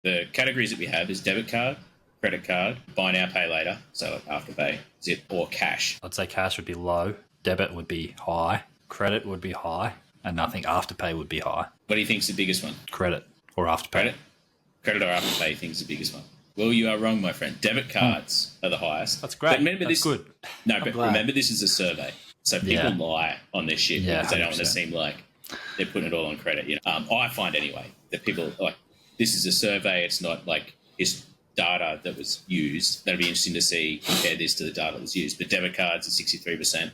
The categories that we have is debit card, credit card, buy now, pay later, so like Afterpay, Zip, or cash. I'd say cash would be low, debit would be high, credit would be high, and I think Afterpay would be high. What do you think is the biggest one? Credit or Afterpay. Credit or Afterpay, you think is the biggest one? Well, you are wrong, my friend. Debit cards are the highest. That's great. But remember That's good. No, but remember this is a survey. So people lie on this shit because they don't 100%. want to seem like they're putting it all on credit. You know, I find anyway that people like this is a survey. It's not like it's data that was used. That'll be interesting to see compare this to the data that was used. But debit cards are 63%,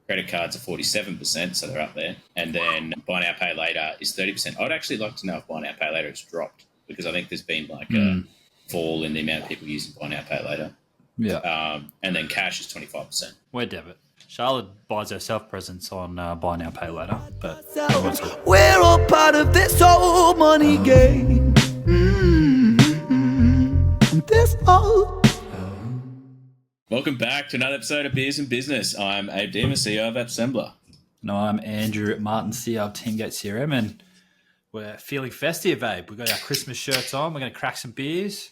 credit cards are 47%, so they're up there. And then buy now pay later is 30%. I'd actually like to know if buy now pay later has dropped because I think there's been like a fall in the amount of people using buy now pay later. Yeah. And then cash is 25%. We're debit. Charlotte buys herself presents on buy now, pay later. But we're all part of this whole money game. This whole... Welcome back to another episode of Beers and Business. I'm Abe Deemer, CEO of Assembler. No, I'm Andrew Martin, CEO of Teamgate CRM, and we're feeling festive, Abe. We've got our Christmas shirts on. We're going to crack some beers.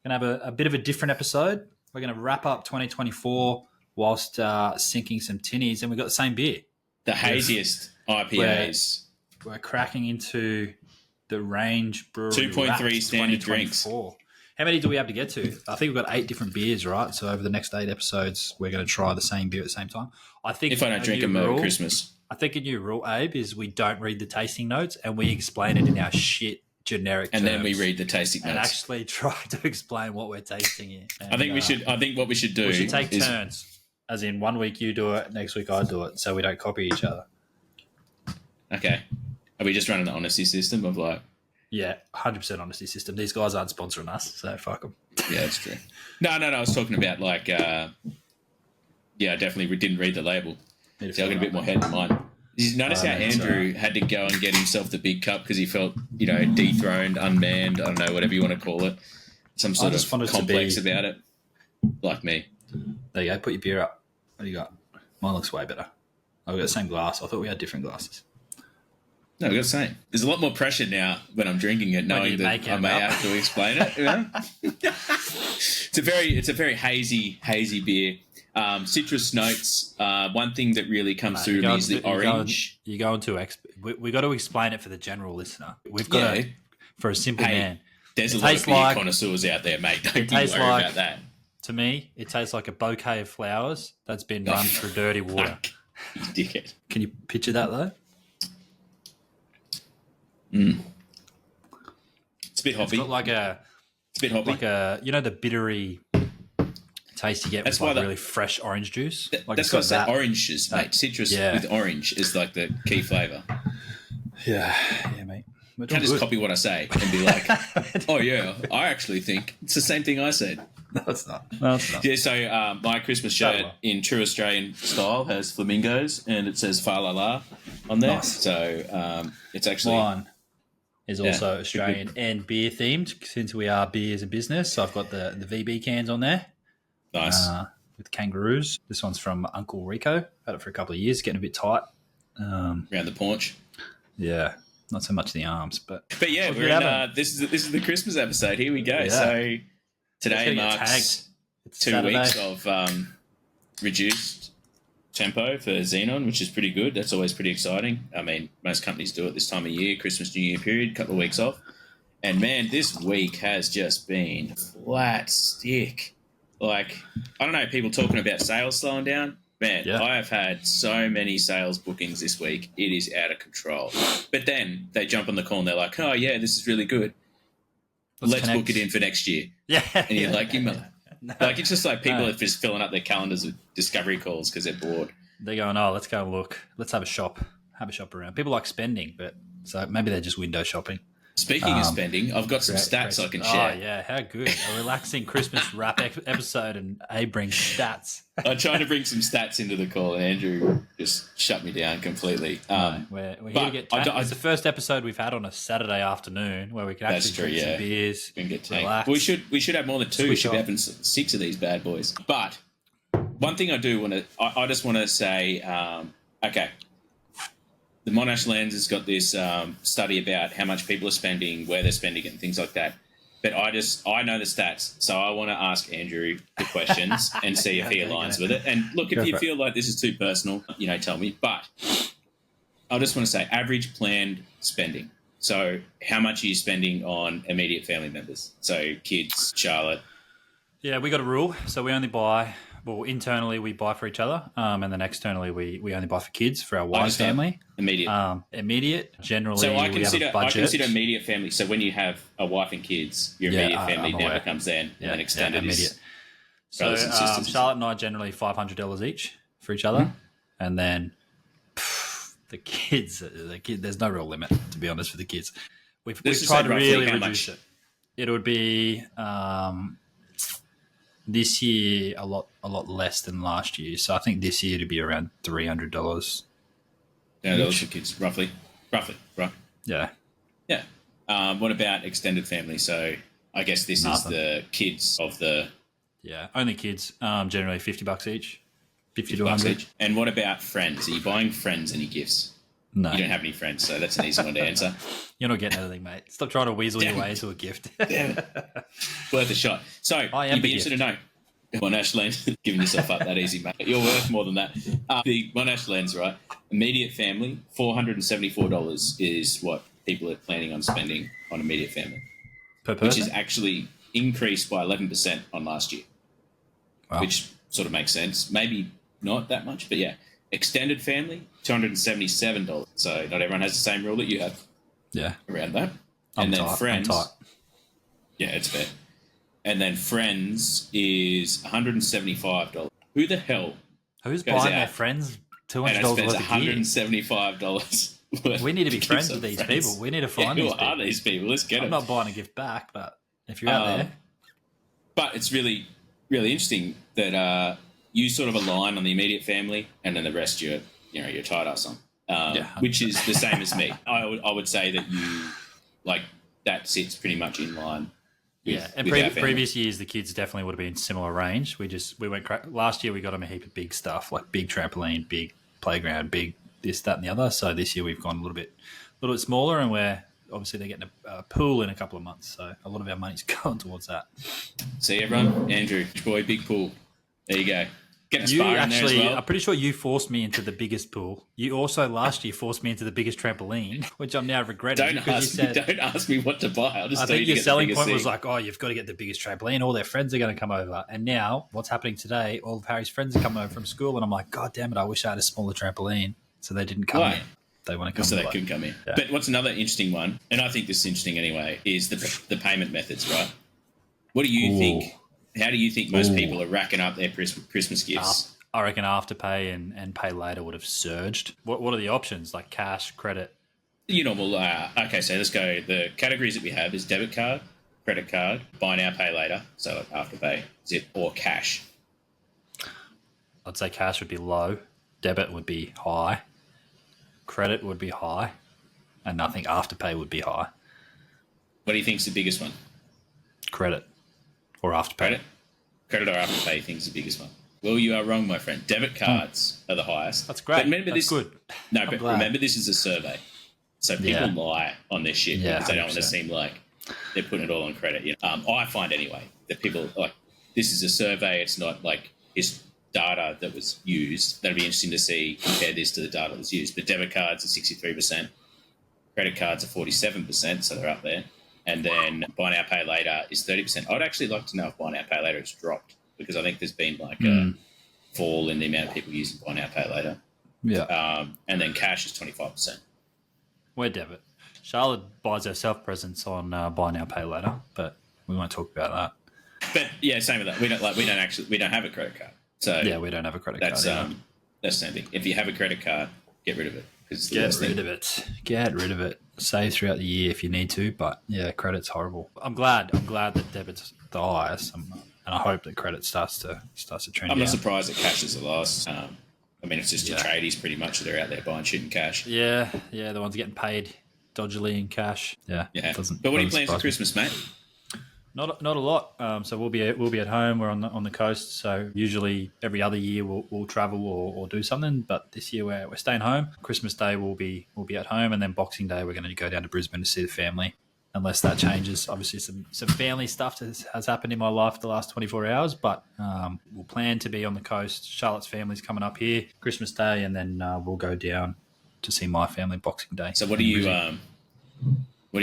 We're going to have a bit of a different episode. We're going to wrap up 2024 whilst sinking some tinnies, and we've got the same beer. The haziest IPAs. We're cracking into the Range Brewery 2.3 standard drinks. How many do we have to get to? I think we've got 8 different beers, right? So over the next 8 episodes, we're going to try the same beer at the same time. I think if I don't drink them over Christmas. I think a new rule, Abe, is we don't read the tasting notes and we explain it in our shit generic terms. And then we read the tasting notes. And actually try to explain what we're tasting here. And, I think what we should do we should take turns. As in 1 week you do it, next week I do it, so we don't copy each other. Okay. Are we just running the honesty system of like... Yeah, 100% honesty system. These guys aren't sponsoring us, so fuck them. Yeah, that's true. No. I was talking about like... I definitely didn't read the label. So I got a bit more head in mine. Did you notice how Andrew had to go and get himself the big cup because he felt, dethroned, unmanned, I don't know, whatever you want to call it. Some sort of complex about it. Like me. There you go. Put your beer up. What do you got? Mine looks way better. Oh, we got the same glass. I thought we had different glasses. No, we got the same. There's a lot more pressure now when I'm drinking it, knowing that I may have to explain it. It's a very hazy beer. Citrus notes. One thing that really comes through to me is the orange. We got to explain it for the general listener. We've got to, for a simple man. There's a lot of beer connoisseurs out there, mate. Don't you worry about that. To me, it tastes like a bouquet of flowers that's been run through dirty water. You dickhead. Can you picture that, though? It's a bit hoppy. It's got it's a bit hoppy. Like the bittery taste you get with really fresh orange juice. That's got that oranges, mate. Citrus with orange is like the key flavour. Yeah, mate. You can't just copy what I say and be like, oh, yeah, I actually think it's the same thing I said. No, it's not. Yeah, so my Christmas shirt in true Australian style has flamingos and it says fa la la on there. Nice. So it's actually... Mine is also Australian and beer themed since we are beers and business. So I've got the VB cans on there. Nice. With kangaroos. This one's from Uncle Rico. Had it for a couple of years, getting a bit tight. Around the paunch. Yeah. Not so much the arms, but yeah, we're in, this is the Christmas episode. Here we go. Yeah. So today marks 2 Saturday. Weeks of reduced tempo for Xenon, which is pretty good. That's always pretty exciting. I mean, most companies do it this time of year, Christmas, New Year period, couple of weeks off. And man, this week has just been flat stick. Like, I don't know, people talking about sales slowing down. Man, I have had so many sales bookings this week. It is out of control. But then they jump on the call and they're like, oh, yeah, this is really good. Let's book it in for next year. Yeah. And you're like, like, it's just like people are just filling up their calendars with discovery calls because they're bored. They're going, oh, let's go and look. Let's have a shop around. People like spending, but so maybe they're just window shopping. Speaking of spending, I've got some stats I can share. Oh, yeah, how good. A relaxing Christmas wrap episode and Abe brings stats. I tried to bring some stats into the call and Andrew just shut me down completely. We're here to get tanked. It's the first episode we've had on a Saturday afternoon where we can actually drink some beers. We can get tanked. We should have more than 2. We should be having 6 of these bad boys. But one thing I do want to... I just want to say, okay, the Monash Lens has got this study about how much people are spending, where they're spending it, and things like that. But I know the stats, so I want to ask Andrew the questions and see if he aligns with it. And look, if you feel like this is too personal, tell me. But I just want to say average planned spending. So how much are you spending on immediate family members? So kids, Charlotte. Yeah, we got a rule. So we only buy, internally we buy for each other, and then externally we only buy for kids, for our wife's family. Immediate. Generally, so I consider immediate family. So when you have a wife and kids, your immediate family now becomes then, and then extended is brothers and sisters. Charlotte and I generally $500 each for each other, and then the kids, there's no real limit, to be honest, for the kids. We've tried to really reduce it. It would be this year a lot less than last year. So I think this year it'd be around $300. Yeah, those for kids, roughly, right? Yeah. Yeah. What about extended family? So I guess this is the kids of the... Yeah, only kids, generally $50 each. 50 to 100. Each. And what about friends? Are you buying friends any gifts? No. You don't have any friends, so that's an easy one to answer. You're not getting anything, mate. Stop trying to weasel your way into a gift. Worth a shot. So you'd be interested to know. Monash Lens, giving yourself up that easy, mate. You're worth more than that. The Monash Lens, right? Immediate family, $474 is what people are planning on spending on immediate family. Per person? Which is actually increased by 11% on last year. Wow. Which sort of makes sense. Maybe not that much, but yeah. Extended family, $277. So not everyone has the same rule that you have. Yeah. Around that. And then friends. Yeah, it's fair. And then friends is $175. Who the hell? Who's buying their friends $200 worth of $175 We need to be friends with these people. We need to find these people. Who are these people? Let's get them. I'm not buying a gift back, but if you're out there. But it's really, really interesting that you sort of align on the immediate family, and then the rest you're tight ass on, which is the same as me. I would say that that sits pretty much in line. And previous years the kids definitely would have been similar range. We went last year. We got them a heap of big stuff like big trampoline, big playground, big this, that, and the other. So this year we've gone a little bit smaller, and they're getting a pool in a couple of months. So a lot of our money's going towards that. See everyone, Andrew, boy, big pool. There you go. Get a spa in there as well. I'm pretty sure you forced me into the biggest pool. You also last year forced me into the biggest trampoline, which I'm now regretting. Don't ask me what to buy. I'll just tell you your selling point was like, oh, you've got to get the biggest trampoline. All their friends are going to come over. And now what's happening today, all of Harry's friends are coming over from school, and I'm like, God damn it, I wish I had a smaller trampoline. So they didn't come in. They want to come so they couldn't come in. Yeah. But what's another interesting one, and I think this is interesting anyway, is the payment methods, right? What do you think? How do you think most people are racking up their Christmas gifts? I reckon Afterpay and Pay Later would have surged. What are the options, like cash, credit? Okay, so let's go. The categories that we have is debit card, credit card, buy now, pay later, so like Afterpay, Zip, or cash. I'd say cash would be low, debit would be high, credit would be high, and I think Afterpay would be high. What do you think is the biggest one? Credit or Afterpay. Credit or Afterpay, you think is the biggest one? Well, you are wrong, my friend. Debit cards are the highest. That's great. But remember That's good. No, but remember this is a survey. So people lie on this shit because they don't want to seem like they're putting it all on credit. I find anyway that people this is a survey. It's not like it's data that was used. That'd be interesting to see, compare this to the data that was used. But debit cards are 63%. Credit cards are 47%, so they're up there. And then buy now, pay later is 30%. I'd actually like to know if buy now, pay later has dropped, because I think there's been a fall in the amount of people using buy now, pay later. Yeah. And then cash is 25%. We're debit. Charlotte buys herself presents on buy now, pay later, but we won't talk about that. But yeah, same with that. We don't have a credit card. So yeah, we don't have a credit card. That's the same thing. If you have a credit card, get rid of it. Get rid of it. Save throughout the year if you need to, but yeah, credit's horrible. I'm glad that debit's the highest, and I hope that credit starts to trend. I'm not surprised that cash is the lowest. It's just the tradies pretty much that are out there buying shit in cash. Yeah, the ones getting paid dodgily in cash. Yeah. But what are you planning for Christmas, mate? Not a lot. So we'll be at home. We're on the coast. So usually every other year we'll travel or do something. But this year we're staying home. Christmas Day we'll be at home, and then Boxing Day we're going to go down to Brisbane to see the family. Unless that changes, obviously some family stuff has happened in my life the last 24 hours. But we'll plan to be on the coast. Charlotte's family's coming up here Christmas Day, and then we'll go down to see my family Boxing Day. So what are you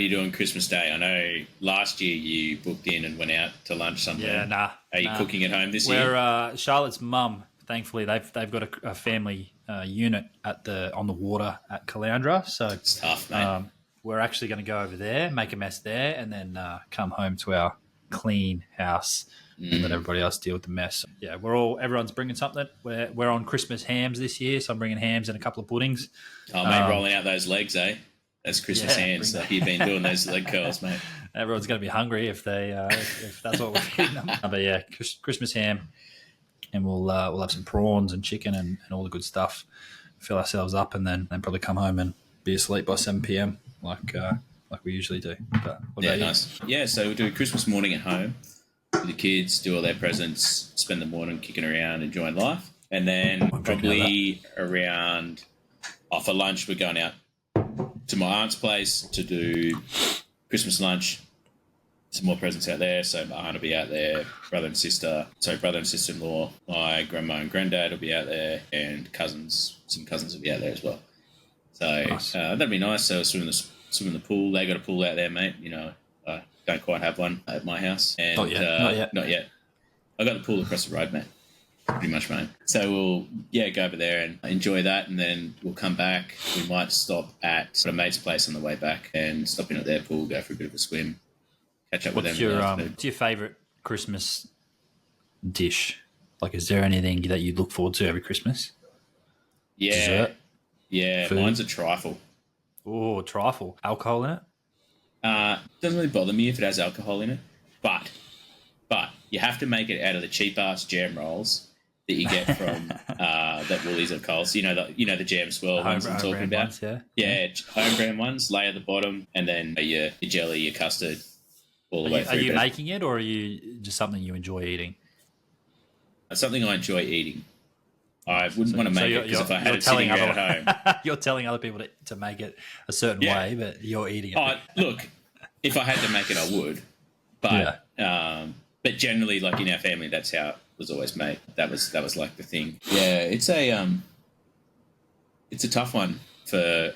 doing Christmas Day? I know last year you booked in and went out to lunch somewhere. Yeah, nah. Are you cooking at home this year? We're Charlotte's mum. Thankfully, they've got a family unit on the water at Caloundra. So it's tough, mate. We're actually going to go over there, make a mess there, and then come home to our clean house and let everybody else deal with the mess. Yeah, everyone's bringing something. We're on Christmas hams this year, so I'm bringing hams and a couple of puddings. Oh, mate, rolling out those legs, eh? Those Christmas hands. Like you've been doing those leg curls, mate. Everyone's going to be hungry if that's what we're feeding them. But yeah, Christmas ham, and we'll have some prawns and chicken and all the good stuff. Fill ourselves up, and then probably come home and be asleep by 7 p.m. like we usually do. But what about nice. You? Yeah, so we'll do a Christmas morning at home with the kids, do all their presents, spend the morning kicking around, enjoying life, and then probably around for lunch we're going out to my aunt's place to do Christmas lunch. Some more presents out there. So my aunt will be out there, brother and sister-in-law, my grandma and granddad will be out there, and some cousins will be out there as well. So nice. That'd be nice. So swim in the pool. They got a pool out there, mate. You know, I don't quite have one at my house. And, Not yet. I got the pool across the road, mate. Pretty much, mate. So we'll go over there and enjoy that, and then we'll come back. We might stop at a mate's place on the way back and stop in at their pool, go for a bit of a swim, catch up with them. What's your favourite Christmas dish? Like, is there anything that you look forward to every Christmas? Yeah, dessert? Yeah. Food? Mine's a trifle. Oh, trifle. Alcohol in it? Doesn't really bother me if it has alcohol in it, but you have to make it out of the cheap ass jam rolls that you get from that Woolies or Coles. You know the jam swirl ones I'm talking about. Ones, yeah. Yeah, home brand ones. Lay at the bottom, and then your jelly, your custard, all the way through. Are you making it, or are you just something you enjoy eating? It's something I enjoy eating. I wouldn't want to make it because if I had it sitting around at home. You're telling other people to make it a certain way, but you're eating it. Look, if I had to make it, I would. But generally, like in our family, that's how it was always made. That was like the thing. Yeah, it's a tough one for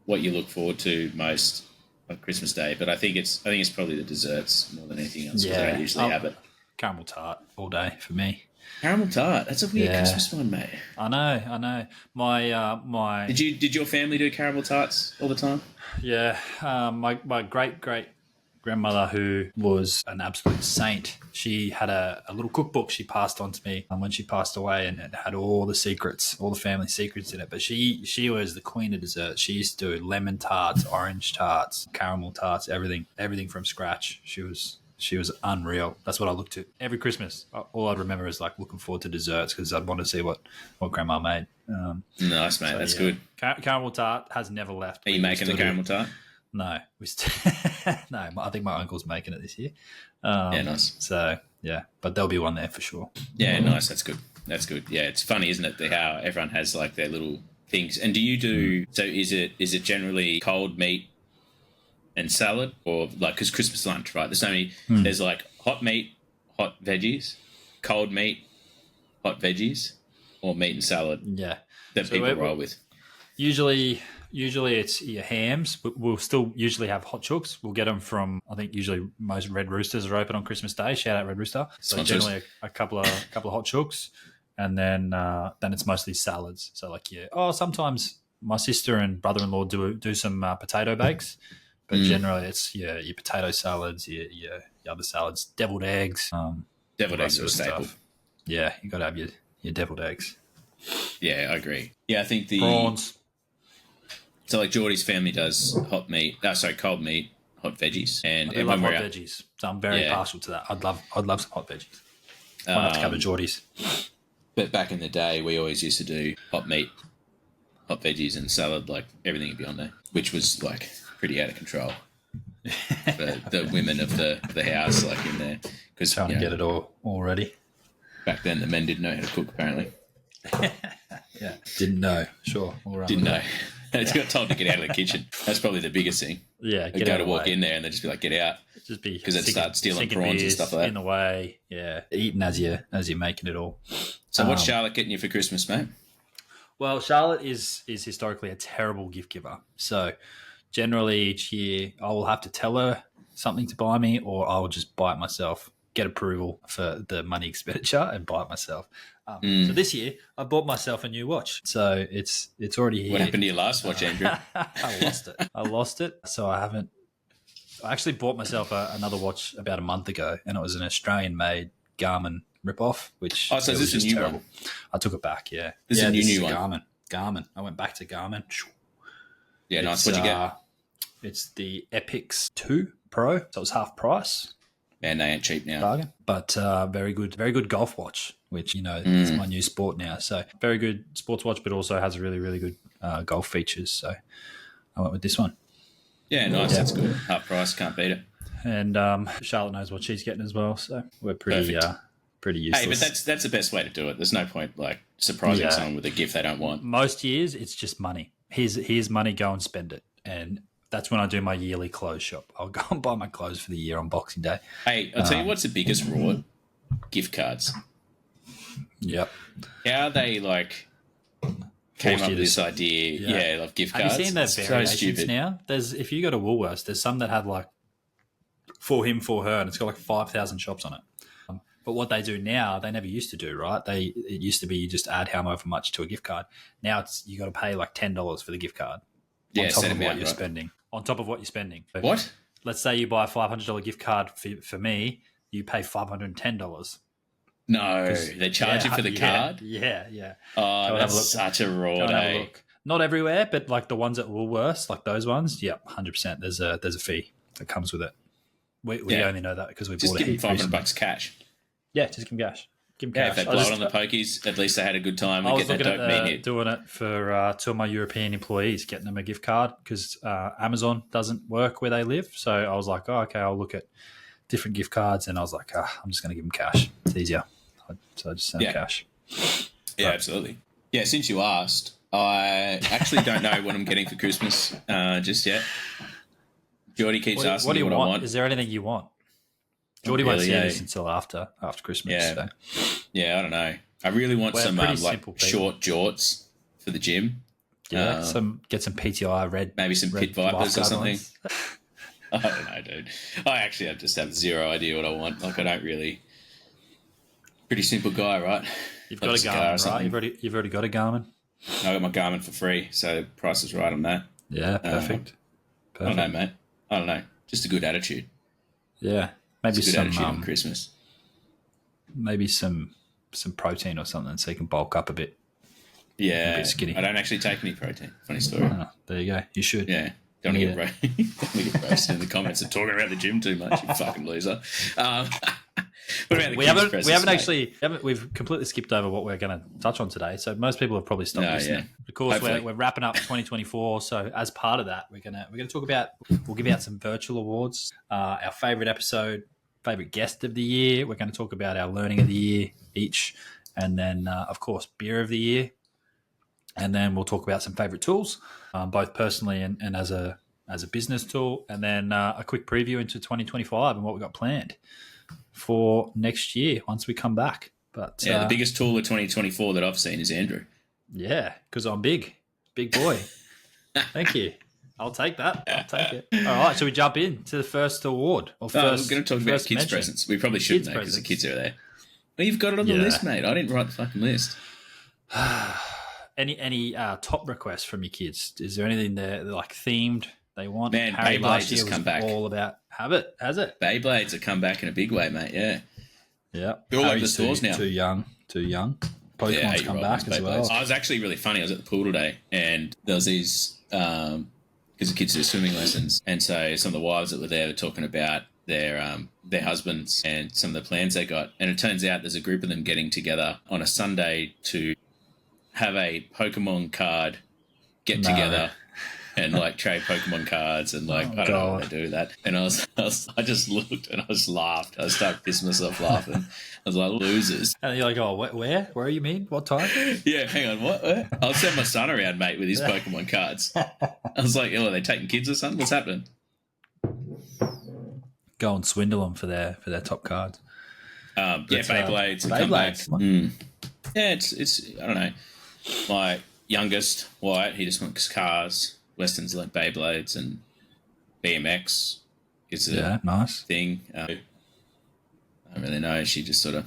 what you look forward to most on Christmas Day. But I think it's probably the desserts more than anything else. Yeah, I don't usually have it. Caramel tart all day for me. Caramel tart. That's a weird Christmas one, mate. I know. My Did your family do caramel tarts all the time? Yeah. My great grandmother, who was an absolute saint, she had a little cookbook she passed on to me when she passed away, and it had all the secrets, all the family secrets in it. But she was the queen of desserts. She used to do lemon tarts, orange tarts, caramel tarts, everything from scratch. She was unreal. That's what I looked at every Christmas. All I'd remember is like looking forward to desserts because I'd want to see what Grandma made. Nice, mate. That's good. Caramel tart has never left. Are you making the caramel tart? No, no. I think my uncle's making it this year. Yeah, nice. So yeah, but there'll be one there for sure. Yeah, nice. That's good. Yeah, it's funny, isn't it? How everyone has like their little things. And do you do? So is it generally cold meat and salad, or like, because Christmas lunch, right? There's so many. There's like hot meat, hot veggies, cold meat, hot veggies, or meat and salad. Yeah, that people roll with. Usually it's your hams, but we'll still usually have hot chooks. We'll get them from, I think usually most Red Roosters are open on Christmas Day. Shout out Red Rooster. So generally a couple of hot chooks, and then it's mostly salads. So like sometimes my sister and brother-in-law do some potato bakes. But generally, it's your potato salads, your other salads, deviled eggs. Deviled eggs are a staple. Yeah, you got to have your deviled eggs. Yeah, I agree. Yeah, I think the prawns. So like Geordie's family does cold meat, hot veggies, and I love hot veggies. So I'm very partial to that. I'd love some hot veggies. Might have to cover Geordie's. But back in the day, we always used to do hot meat, hot veggies, and salad. Like everything would be on there, which was like pretty out of control. for the women of the house, like in there. Because trying to get it all ready. Back then, the men didn't know how to cook, apparently. Yeah, didn't know. Sure. Didn't know. They got told to get out of the kitchen. That's probably the biggest thing. Yeah, they go to walk in there and they just be like, get out. Just be because they'd start stealing prawns and stuff like that. In the way, yeah. Eating as you're making it all. So what's Charlotte getting you for Christmas, mate? Well, Charlotte is historically a terrible gift giver. So generally each year I will have to tell her something to buy me, or I will just buy it myself, get approval for the money expenditure and buy it myself. So this year I bought myself a new watch. So it's already here. What happened to your last watch, Andrew? I lost it. So I actually bought myself another watch about a month ago, and it was an Australian-made Garmin ripoff, which so is this a new terrible. One? I took it back, yeah. This is a new one. Garmin. I went back to Garmin. Yeah, nice. What'd you get? It's the Epix 2 Pro, so it was half price. And they ain't cheap now. Bargain. But very good golf watch, which, is my new sport now. So very good sports watch, but also has really, really good golf features. So I went with this one. Yeah, nice. That's good. Half price, can't beat it. And Charlotte knows what she's getting as well, so we're pretty useless. Hey, but that's the best way to do it. There's no point like surprising someone with a gift they don't want. Most years, it's just money. Here's money, go and spend it. And that's when I do my yearly clothes shop. I'll go and buy my clothes for the year on Boxing Day. Hey, I'll tell you what's the biggest reward? Gift cards. Yep. How they came up with this idea, of gift cards. Have you seen the variations now? If you go to Woolworths, there's some that have for him, for her, and it's got 5,000 shops on it. But what they do now, they never used to do, right? It used to be you just add however much to a gift card. Now you got to pay $10 for the gift card. On top of what you're spending. On top of what you're spending. So what? Let's say you buy a $500 gift card for me, you pay $510. No, they charge you for the card? Yeah. Oh, that's such a raw day. Not everywhere, but the ones at Woolworths, those ones, 100%. There's a fee that comes with it. We only know that because we bought it. Just give them $500 cash. Yeah, just give them cash. If they blow it on the pokies, at least they had a good time. I was looking at doing it for two of my European employees, getting them a gift card because Amazon doesn't work where they live. So I was like, okay, I'll look at different gift cards, and I was like, I'm just going to give them cash. It's easier. So I just sent them cash. Yeah, absolutely. Yeah, since you asked, I actually don't know what I'm getting for Christmas just yet. Geordie keeps asking me what I want. Is there anything you want? Geordie won't see this until after Christmas. Yeah. So. Yeah, I don't know. I really want some short jorts for the gym. Yeah, get some PTI red. Maybe some Pit Vipers or something. I don't know, dude. I just have zero idea what I want. I don't really. Pretty simple guy, right? You've got a Garmin, right? You've already got a Garmin. I got my Garmin for free, so the price is right on that. Yeah, perfect. I don't know, mate. I don't know. Just a good attitude. Yeah, maybe some attitude on Christmas. Maybe some protein or something, so you can bulk up a bit. Yeah, a bit skinny. I don't actually take any protein. Funny story. There you go. You should. Yeah. Don't want to get roasted in the comments of talking about the gym too much, you fucking loser. What about the we've completely skipped over what we're going to touch on today. So most people have probably stopped listening. Yeah. Of course, we're wrapping up 2024. So as part of that, we're gonna talk about. We'll give out some virtual awards. Our favorite episode, favorite guest of the year. We're going to talk about our learning of the year each, and then of course beer of the year. And then we'll talk about some favorite tools, both personally and as a business tool. And then a quick preview into 2025 and what we've got planned for next year once we come back. But the biggest tool of 2024 that I've seen is Andrew. Yeah, because I'm big boy. Thank you. I'll take that. I'll take it. All right, so we jump in to the first award. We're going to talk about kids' presents. We probably shouldn't, because the kids are there. Well, you've got it on the list, mate. I didn't write the fucking list. Any top requests from your kids? Is there anything they're themed they want? Man, Beyblades has come back. All about has it? Beyblades have come back in a big way, mate. Yeah. They're all over the stores now. Too young. Pokemon's come back as well. I was actually really funny. I was at the pool today, and there was these because the kids do swimming lessons, and so some of the wives that were there were talking about their husbands and some of the plans they got, and it turns out there's a group of them getting together on a Sunday to have a Pokemon card get together and like trade Pokemon cards and like I don't know what they do with that. And I just looked and I just laughed. I started pissing myself laughing. I was like, losers. And you're like, oh, where? Where you mean? What time? Yeah, hang on, what? I'll send my son around, mate, with his Pokemon cards. I was like, oh, are they taking kids or something? What's happening? Go and swindle them for their top cards. Beyblades. Come back. Yeah, it's I don't know. My youngest, Wyatt, he just wants cars. Weston's like Beyblades and BMX is a nice thing. I don't really know. She just sort of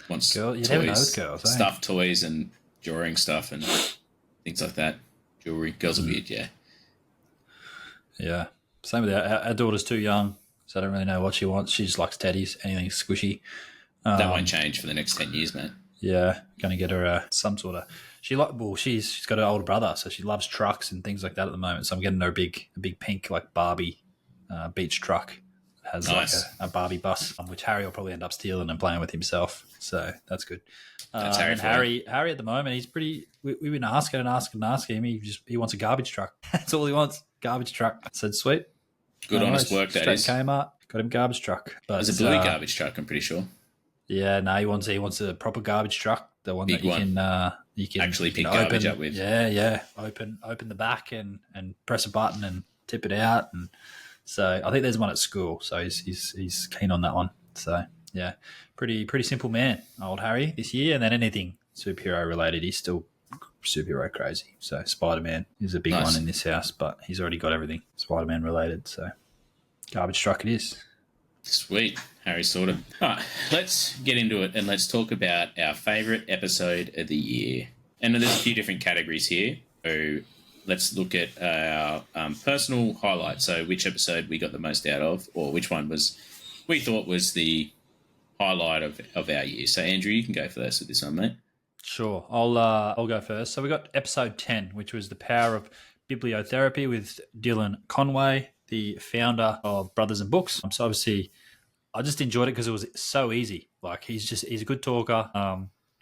wants toys, never know with girls, stuffed toys and drawing stuff and things like that. Jewelry. Girls are weird, yeah. Yeah. Same with our daughter's too young, so I don't really know what she wants. She just likes teddies, anything squishy. That won't change for the next 10 years, man. Yeah, going to get her some sort of. She's got an older brother, so she loves trucks and things like that at the moment. So I'm getting her a big pink like Barbie beach truck. It has nice. like a Barbie bus, which Harry will probably end up stealing and playing with himself. So that's good. That's Harry at the moment, he's pretty. We've been asking him. He wants a garbage truck. That's all he wants. Garbage truck. I said, sweet. Good honest work, that is. Kmart, got him garbage truck. But it's a blue garbage truck, I'm pretty sure. Yeah, no, he wants a proper garbage truck, the one Big that you can actually pick garbage up with. Yeah. Open the back and press a button and tip it out. And so I think there's one at school, so he's keen on that one. So yeah, pretty simple man, old Harry this year. And then anything superhero related, he's still superhero crazy. So Spider-Man is a big one in this house, but he's already got everything Spider-Man related. So garbage truck it is. Sweet. Harry sorted. All right, let's get into it and let's talk about our favourite episode of the year. And there's a few different categories here. So let's look at our personal highlights. So which episode we got the most out of, or which one we thought was the highlight of our year. So Andrew, you can go first with this one, mate. Sure. I'll go first. So we got episode 10, which was the power of bibliotherapy with Dylan Conway, the founder of Brothers and Books. So obviously, I just enjoyed it because it was so easy. Like he's a good talker,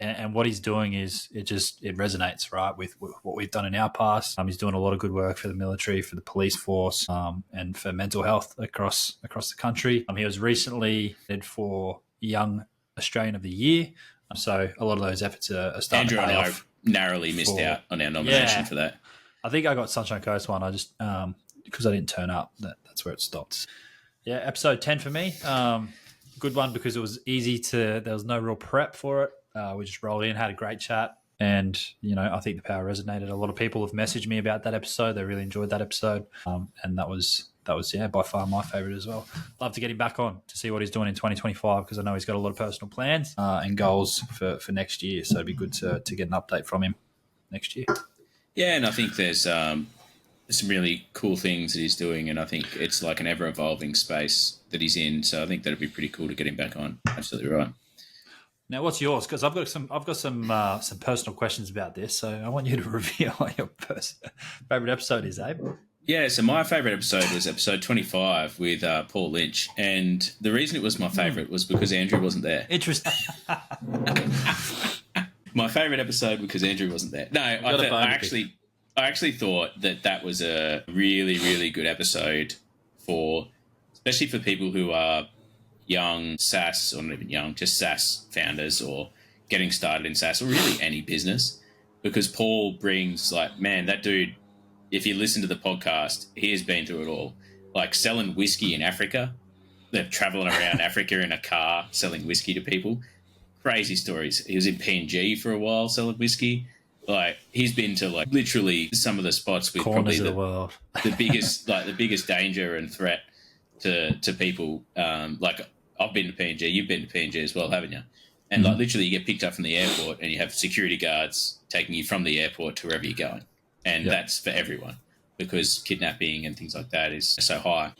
and what he's doing is it resonates right with what we've done in our past. He's doing a lot of good work for the military, for the police force, and for mental health across the country. He was recently head for Young Australian of the Year. So a lot of those efforts are starting Andrew to pay and off. I narrowly missed out on our nomination for that. I think I got Sunshine Coast one. I just because I didn't turn up, that's where it stopped. Yeah, episode 10 for me. Good one because it was easy there was no real prep for it. We just rolled in, had a great chat. And, I think the power resonated. A lot of people have messaged me about that episode. They really enjoyed that episode. And that was by far my favourite as well. Love to get him back on to see what he's doing in 2025 because I know he's got a lot of personal plans and goals for next year. So it'd be good to get an update from him next year. Yeah, and I think there's some really cool things that he's doing, and I think it's like an ever-evolving space that he's in. So I think that'd be pretty cool to get him back on. Absolutely right. Now, what's yours? Because I've got some personal questions about this, so I want you to reveal what your favorite episode is, Abe. Yeah, so my favourite episode was episode 25 with Paul Lynch, and the reason it was my favourite was because Andrew wasn't there. Interesting. My favourite episode because Andrew wasn't there. No, I actually thought that was a really, really good episode especially for people who are young SaaS, or not even young, just SaaS founders or getting started in SaaS, or really any business, because Paul brings that dude, if you listen to the podcast, he has been through it all. Like selling whiskey in Africa. They're traveling around Africa in a car selling whiskey to people. Crazy stories. He was in PNG for a while selling whiskey. Like he's been to literally some of the spots with corners probably of the world. the biggest danger and threat to people. I've been to PNG, you've been to PNG as well, haven't you? And literally you get picked up from the airport and you have security guards taking you from the airport to wherever you're going. And that's for everyone because kidnapping and things like that is so high.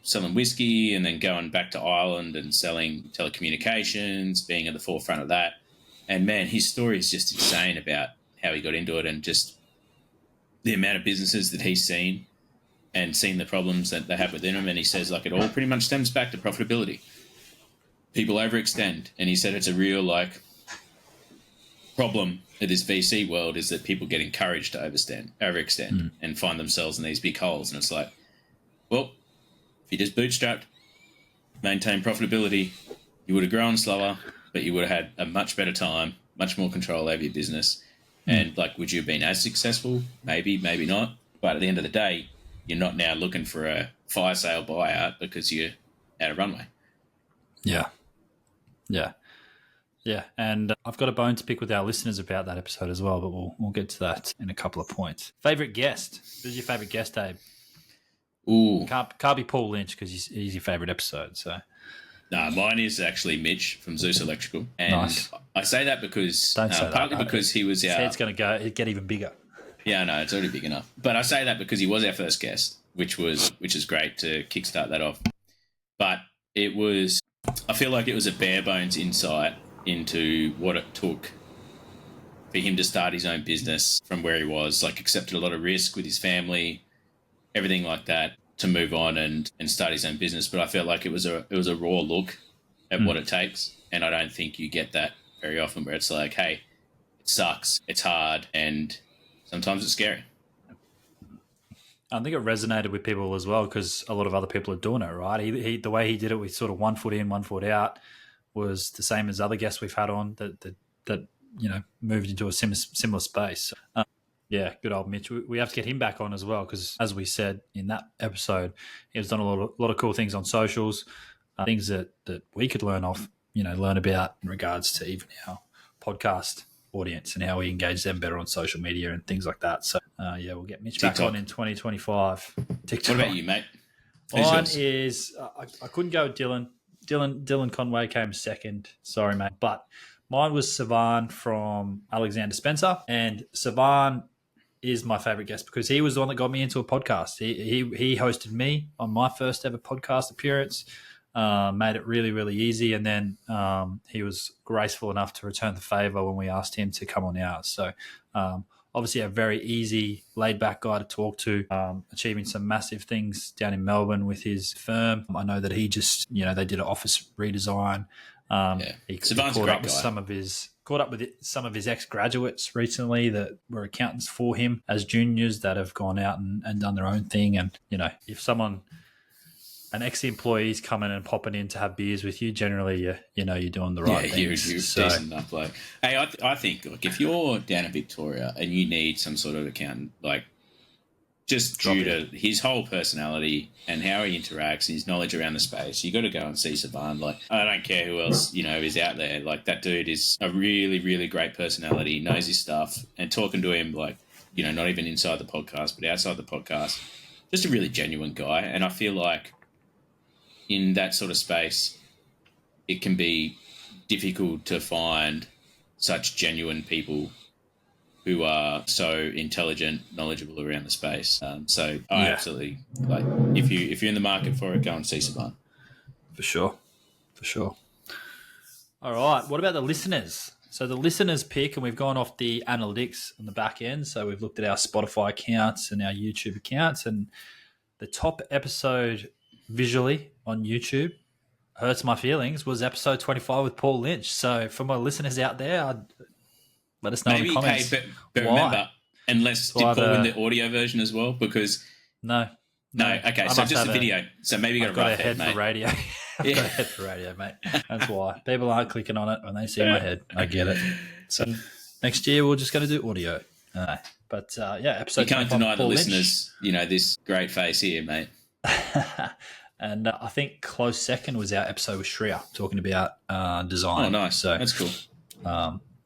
Selling whiskey and then going back to Ireland and selling telecommunications, being at the forefront of that. And man, his story is just insane about how he got into it and just the amount of businesses that he's seen and seen the problems that they have within him. And he says it all pretty much stems back to profitability. People overextend. And he said it's a real problem this VC world is that people get encouraged to overextend and find themselves in these big holes. And it's like, well, if you just bootstrapped, maintained profitability, you would have grown slower, but you would have had a much better time, much more control over your business. And like, would you have been as successful? Maybe, maybe not. But at the end of the day, you're not now looking for a fire sale buyout because you're out of runway. Yeah. And I've got a bone to pick with our listeners about that episode as well, but we'll get to that in a couple of points. Favorite guest? Who's your favorite guest, Abe? Ooh. Can't be Paul Lynch because he's your favorite episode. So. No, mine is actually Mitch from Zeus Electrical. And nice. I say that because partly because he was our... It's going to get even bigger. Yeah, no, it's already big enough. But I say that because he was our first guest, which is great to kickstart that off. But it was... I feel like it was a bare bones insight into what it took for him to start his own business from where he was, like accepted a lot of risk with his family, everything like that, to move on and start his own business. But I felt like it was a raw look at what it takes. And I don't think you get that very often, where it's like, hey, it sucks, it's hard, and sometimes it's scary. I think it resonated with people as well because a lot of other people are doing it, right? He the way he did it with sort of 1 foot in, 1 foot out was the same as other guests we've had on that moved into a similar space. Yeah, good old Mitch. We have to get him back on as well because, as we said in that episode, he has done a lot of cool things on socials, things that we could learn about in regards to even our podcast audience and how we engage them better on social media and things like that. So, we'll get Mitch TikTok. back on in 2025. TikTok. What about you, mate? Mine is I couldn't go with Dylan. Dylan Conway came second. Sorry, mate. But mine was Savan from Alexander Spencer. And Savan is my favorite guest because he was the one that got me into a podcast. He hosted me on my first ever podcast appearance, made it really, really easy. And then he was graceful enough to return the favor when we asked him to come on ours. So obviously a very easy, laid-back guy to talk to, achieving some massive things down in Melbourne with his firm. I know that he just, they did an office redesign. He caught up with some of his ex-graduates recently that were accountants for him as juniors that have gone out and done their own thing. And, if an ex-employee is coming and popping in to have beers with you, generally, you're doing the right thing. You're decent enough bloke. Hey, I think, look, if you're down in Victoria and you need some sort of accountant, like, just due to his whole personality and how he interacts and his knowledge around the space, you got to go and see Savan. Like, I don't care who else, is out there. Like, that dude is a really, really great personality, knows his stuff, and talking to him, like, not even inside the podcast, but outside the podcast, just a really genuine guy. And I feel like in that sort of space, it can be difficult to find such genuine people who are so intelligent, knowledgeable around the space. So I absolutely, like, if you're in the market for it, go and see Savan. For sure. All right. What about the listeners? So the listeners pick, and we've gone off the analytics on the back end. So we've looked at our Spotify accounts and our YouTube accounts, and the top episode visually on YouTube, hurts my feelings, was episode 25 with Paul Lynch. So for my listeners out there, let us know in the comments. But remember, unless did Paul win the audio version as well? Because no. Okay, so just a video. So maybe you got a head for radio. I've got a head for radio, mate. That's why people aren't clicking on it when they see my head. I get it. So next year we're just going to do audio. But episode. You can't deny the listeners, this great face here, mate. And I think close second was our episode with Shreya talking about design. Oh, nice. So that's cool.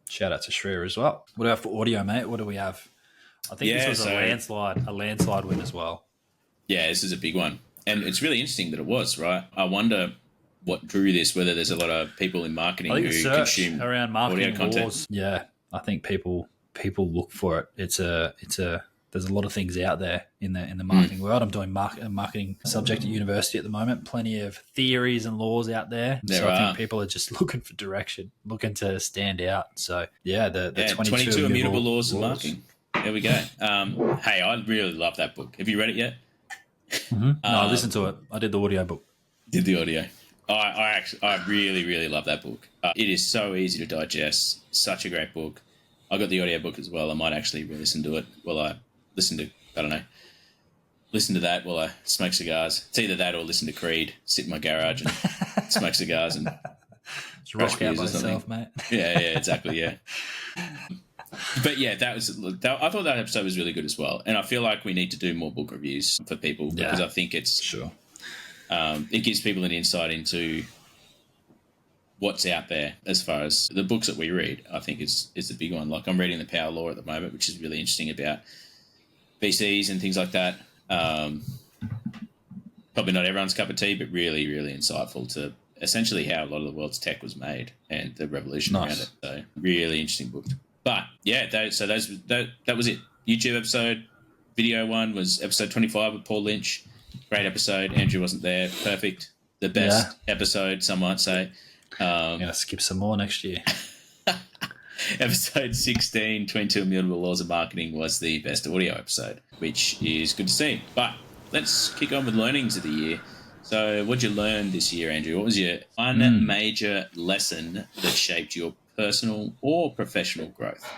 Shout out to Shreya as well. What do we have for audio, mate? What do we have? I think this was a landslide win as well. Yeah, this is a big one. And it's really interesting that it was, right? I wonder what drew this, whether there's a lot of people in marketing who consume around marketing audio content. Wars. Yeah, I think people look for it. It's there's a lot of things out there in the marketing world. I'm doing a marketing subject at university at the moment. Plenty of theories and laws out there. I think people are just looking for direction, looking to stand out. So the 22 immutable laws of marketing. There we go. Hey, I really love that book. Have you read it yet? Mm-hmm. No, I listened to it. I did the audio book. Did the audio. I really, really love that book. It is so easy to digest. Such a great book. I got the audiobook as well. I might actually listen to it while I listen to, I don't know, listen to that while I smoke cigars. It's either that or listen to Creed, sit in my garage and smoke cigars and just rock out by yourself, mate. Yeah, exactly, yeah. But yeah, I thought that episode was really good as well. And I feel like we need to do more book reviews for people because I think it's... Sure. It gives people an insight into what's out there as far as the books that we read. I think is the big one. Like I'm reading The Power Law at the moment, which is really interesting about VCs and things like that. Probably not everyone's cup of tea, but really, really insightful to essentially how a lot of the world's tech was made and the revolution around it. So really interesting book. But yeah, that was it. YouTube episode. Video one was episode 25 with Paul Lynch. Great episode. Andrew wasn't there. Perfect. The best episode, some might say. I'm going to skip some more next year. Episode 16, 22 Immutable Laws of Marketing, was the best audio episode, which is good to see. But let's kick on with learnings of the year. So what'd you learn this year, Andrew? What was your one major lesson that shaped your personal or professional growth?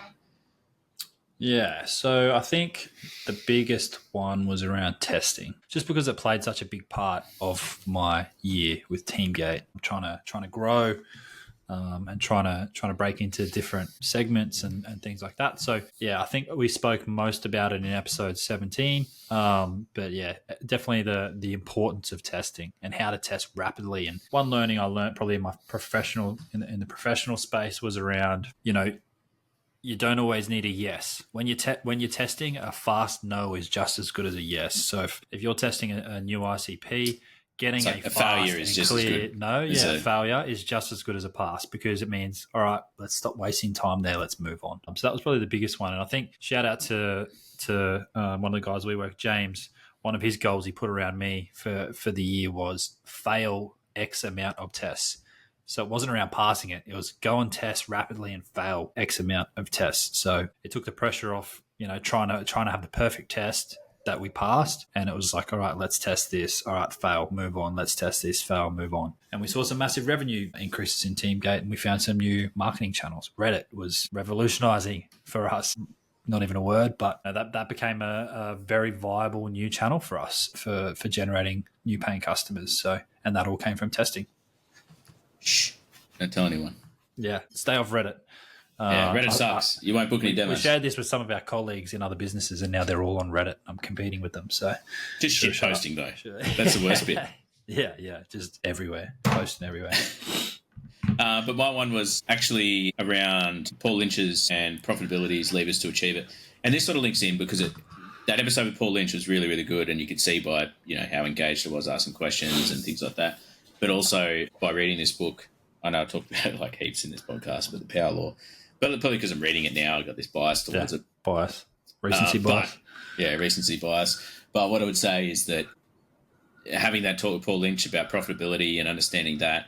Yeah, so I think the biggest one was around testing, just because it played such a big part of my year with Teamgate. I'm trying to grow and trying to break into different segments and things like that. So yeah, I think we spoke most about it in episode 17. But yeah, definitely the importance of testing and how to test rapidly. And one learning I learned probably in my in the professional space was around, you don't always need a yes. When you're testing, a fast no is just as good as a yes. So if you're testing a new ICP, getting a fast failure is and just clear as good. no, failure is just as good as a pass, because it means, all right, let's stop wasting time there. Let's move on. So that was probably the biggest one. And I think shout out to one of the guys we work, James. One of his goals he put around me for the year was fail X amount of tests. So it wasn't around passing it. It was go and test rapidly and fail X amount of tests. So it took the pressure off, trying to have the perfect test that we passed. And it was like, all right, let's test this. All right, fail, move on. Let's test this, fail, move on. And we saw some massive revenue increases in Teamgate, and we found some new marketing channels. Reddit was revolutionizing for us. Not even a word, but that became a very viable new channel for us for generating new paying customers. So, and that all came from testing. Shh, don't tell anyone. Yeah, stay off Reddit. Reddit sucks. You won't book any demos. We shared this with some of our colleagues in other businesses, and now they're all on Reddit. I'm competing with them. So just shit posting though. That's the worst bit. Yeah, just everywhere, posting everywhere. But my one was actually around Paul Lynch's and profitability's levers to achieve it. And this sort of links in because that episode with Paul Lynch was really, really good, and you could see by how engaged I was asking questions and things like that. But also by reading this book, I know I talked about it like heaps in this podcast, but The Power Law. But probably because I'm reading it now, I've got this bias towards it. Bias. Recency bias. Recency bias. But what I would say is that having that talk with Paul Lynch about profitability and understanding that,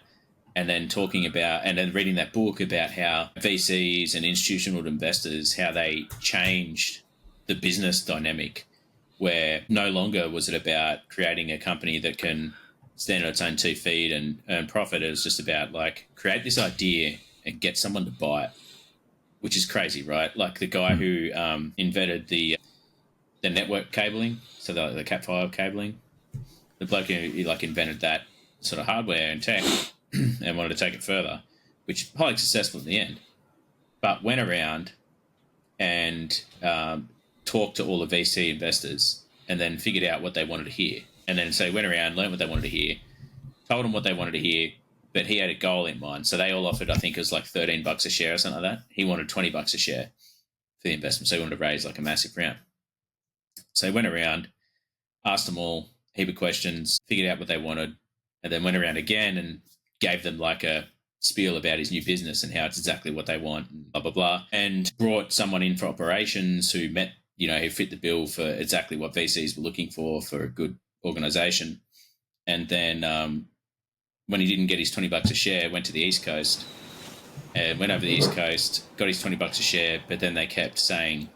and then talking about, and then reading that book about how VCs and institutional investors, how they changed the business dynamic, where no longer was it about creating a company that can stand on its own 2 feet and earn profit. It was just about create this idea and get someone to buy it, which is crazy, right? Like the guy who invented the network cabling, so the Cat5 cabling, the bloke who invented that sort of hardware and tech and wanted to take it further, which highly successful in the end, but went around and talked to all the VC investors and then figured out what they wanted to hear. And then so he went around, learned what they wanted to hear, told them what they wanted to hear, but he had a goal in mind. So they all offered, I think it was like $13 a share or something like that. He wanted $20 a share for the investment. So he wanted to raise like a massive round. So he went around, asked them all a heap of questions, figured out what they wanted, and then went around again and gave them like a spiel about his new business and how it's exactly what they want and blah, blah, blah. And brought someone in for operations who met, who fit the bill for exactly what VCs were looking for a good organization. And then when he didn't get his $20 a share, went to the East Coast and went over the East Coast, got his $20 a share, but then they kept saying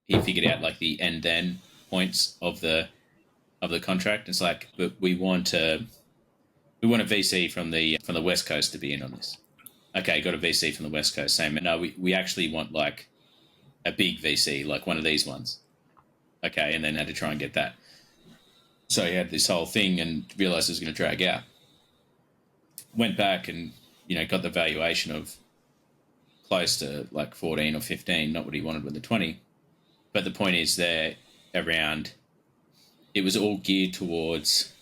he figured out the and then points of the contract. It's but we want a VC from the West Coast to be in on this. okay, got a VC from the West Coast saying, no, we actually want like a big VC, like one of these ones. Okay, and then had to try and get that. So he had this whole thing and realised it was going to drag out. Went back and, got the valuation of close to like 14 or 15, not what he wanted with the 20. But the point is it was all geared towards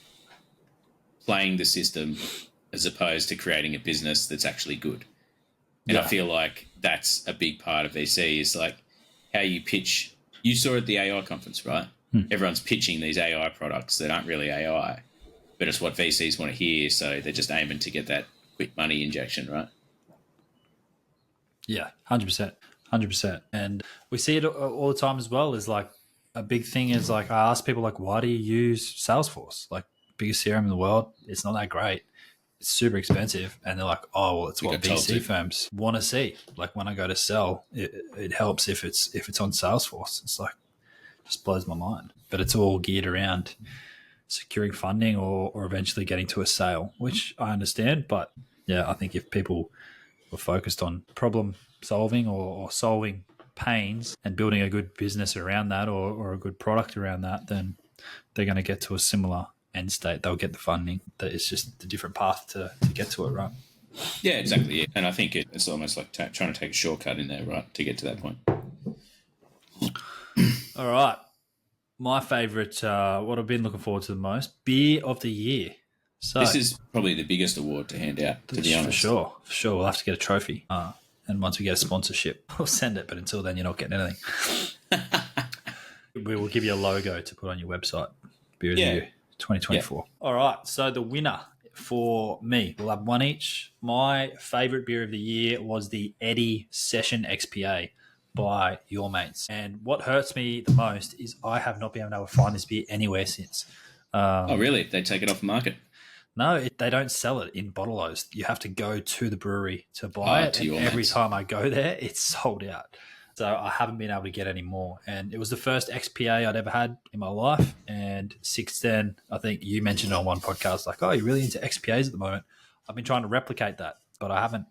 playing the system as opposed to creating a business that's actually good. And I feel like that's a big part of VC is like how you pitch. You saw at the AI conference, right? Everyone's pitching these AI products that aren't really AI, but it's what VCs want to hear. So they're just aiming to get that quick money injection, right? Yeah, 100%. And we see it all the time as well. Is like a big thing is like I ask people like, why do you use Salesforce? Like biggest CRM in the world. It's not that great. It's super expensive. And they're like, oh, well, it's what VC firms want to see. Like when I go to sell, it helps if it's on Salesforce. It's like, just blows my mind. But it's all geared around securing funding or eventually getting to a sale, which I understand. But yeah, I think if people were focused on problem solving or solving pains and building a good business around that or a good product around that, then they're going to get to a similar end state. They'll get the funding. That it's just a different path to get to it, right? Yeah, exactly. Yeah. And I think it's almost like trying to take a shortcut in there, right, to get to that point. All right. My favourite, what I've been looking forward to the most, beer of the year. So this is probably the biggest award to hand out, to be honest. For sure. We'll have to get a trophy. And once we get a sponsorship, we'll send it. But until then, you're not getting anything. We will give you a logo to put on your website. Beer of the year 2024. Yeah. All right. So the winner for me, we'll have one each. My favourite beer of the year was the Eddie Session XPA by Your Mates. And what hurts me the most is I have not been able to find this beer anywhere since. Oh, really? They take it off the market? No, they don't sell it in bottle-os. You have to go to the brewery to buy it. And every time I go there, it's sold out. So I haven't been able to get any more. And it was the first XPA I'd ever had in my life. And since then, I think you mentioned on one podcast, like, oh, you're really into XPAs at the moment. I've been trying to replicate that, but I haven't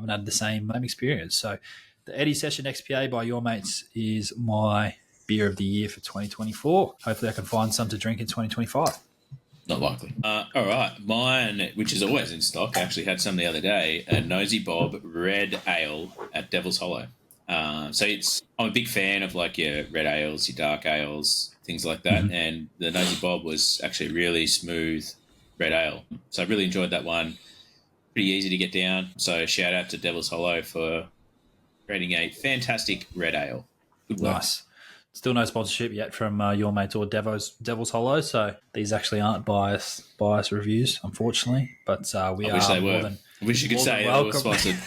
had the same experience. So the Eddie Session XPA by Your Mates is my beer of the year for 2024. Hopefully I can find some to drink in 2025. Not likely. All right. Mine, which is always in stock, I actually had some the other day, a Nosy Bob Red Ale at Devil's Hollow. I'm a big fan of like your red ales, your dark ales, things like that. Mm-hmm. And the Nosy Bob was actually a really smooth red ale. So I really enjoyed that one. Pretty easy to get down. So shout out to Devil's Hollow for creating a fantastic red ale. Good work. Nice. Still no sponsorship yet from Your Mates or Devil's Hollow, so these actually aren't bias reviews, unfortunately. But we I wish they were. I wish you could say they were sponsored.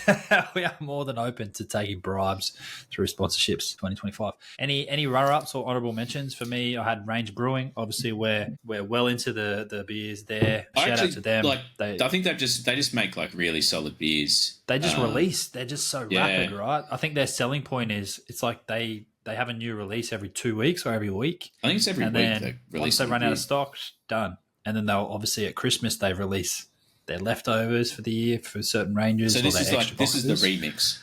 We are more than open to taking bribes through sponsorships 2025. Any runner-ups or honourable mentions? For me, I had Range Brewing. Obviously, we're well into the beers there. Shout out to them. I think they just make like really solid beers. They just release. They're just so rapid, right? I think their selling point is it's like they have a new release every 2 weeks or every week. I think it's every week they release. Once they run out of stock, done. And then they'll obviously at Christmas they release their leftovers for the year for certain ranges. So this is the remix.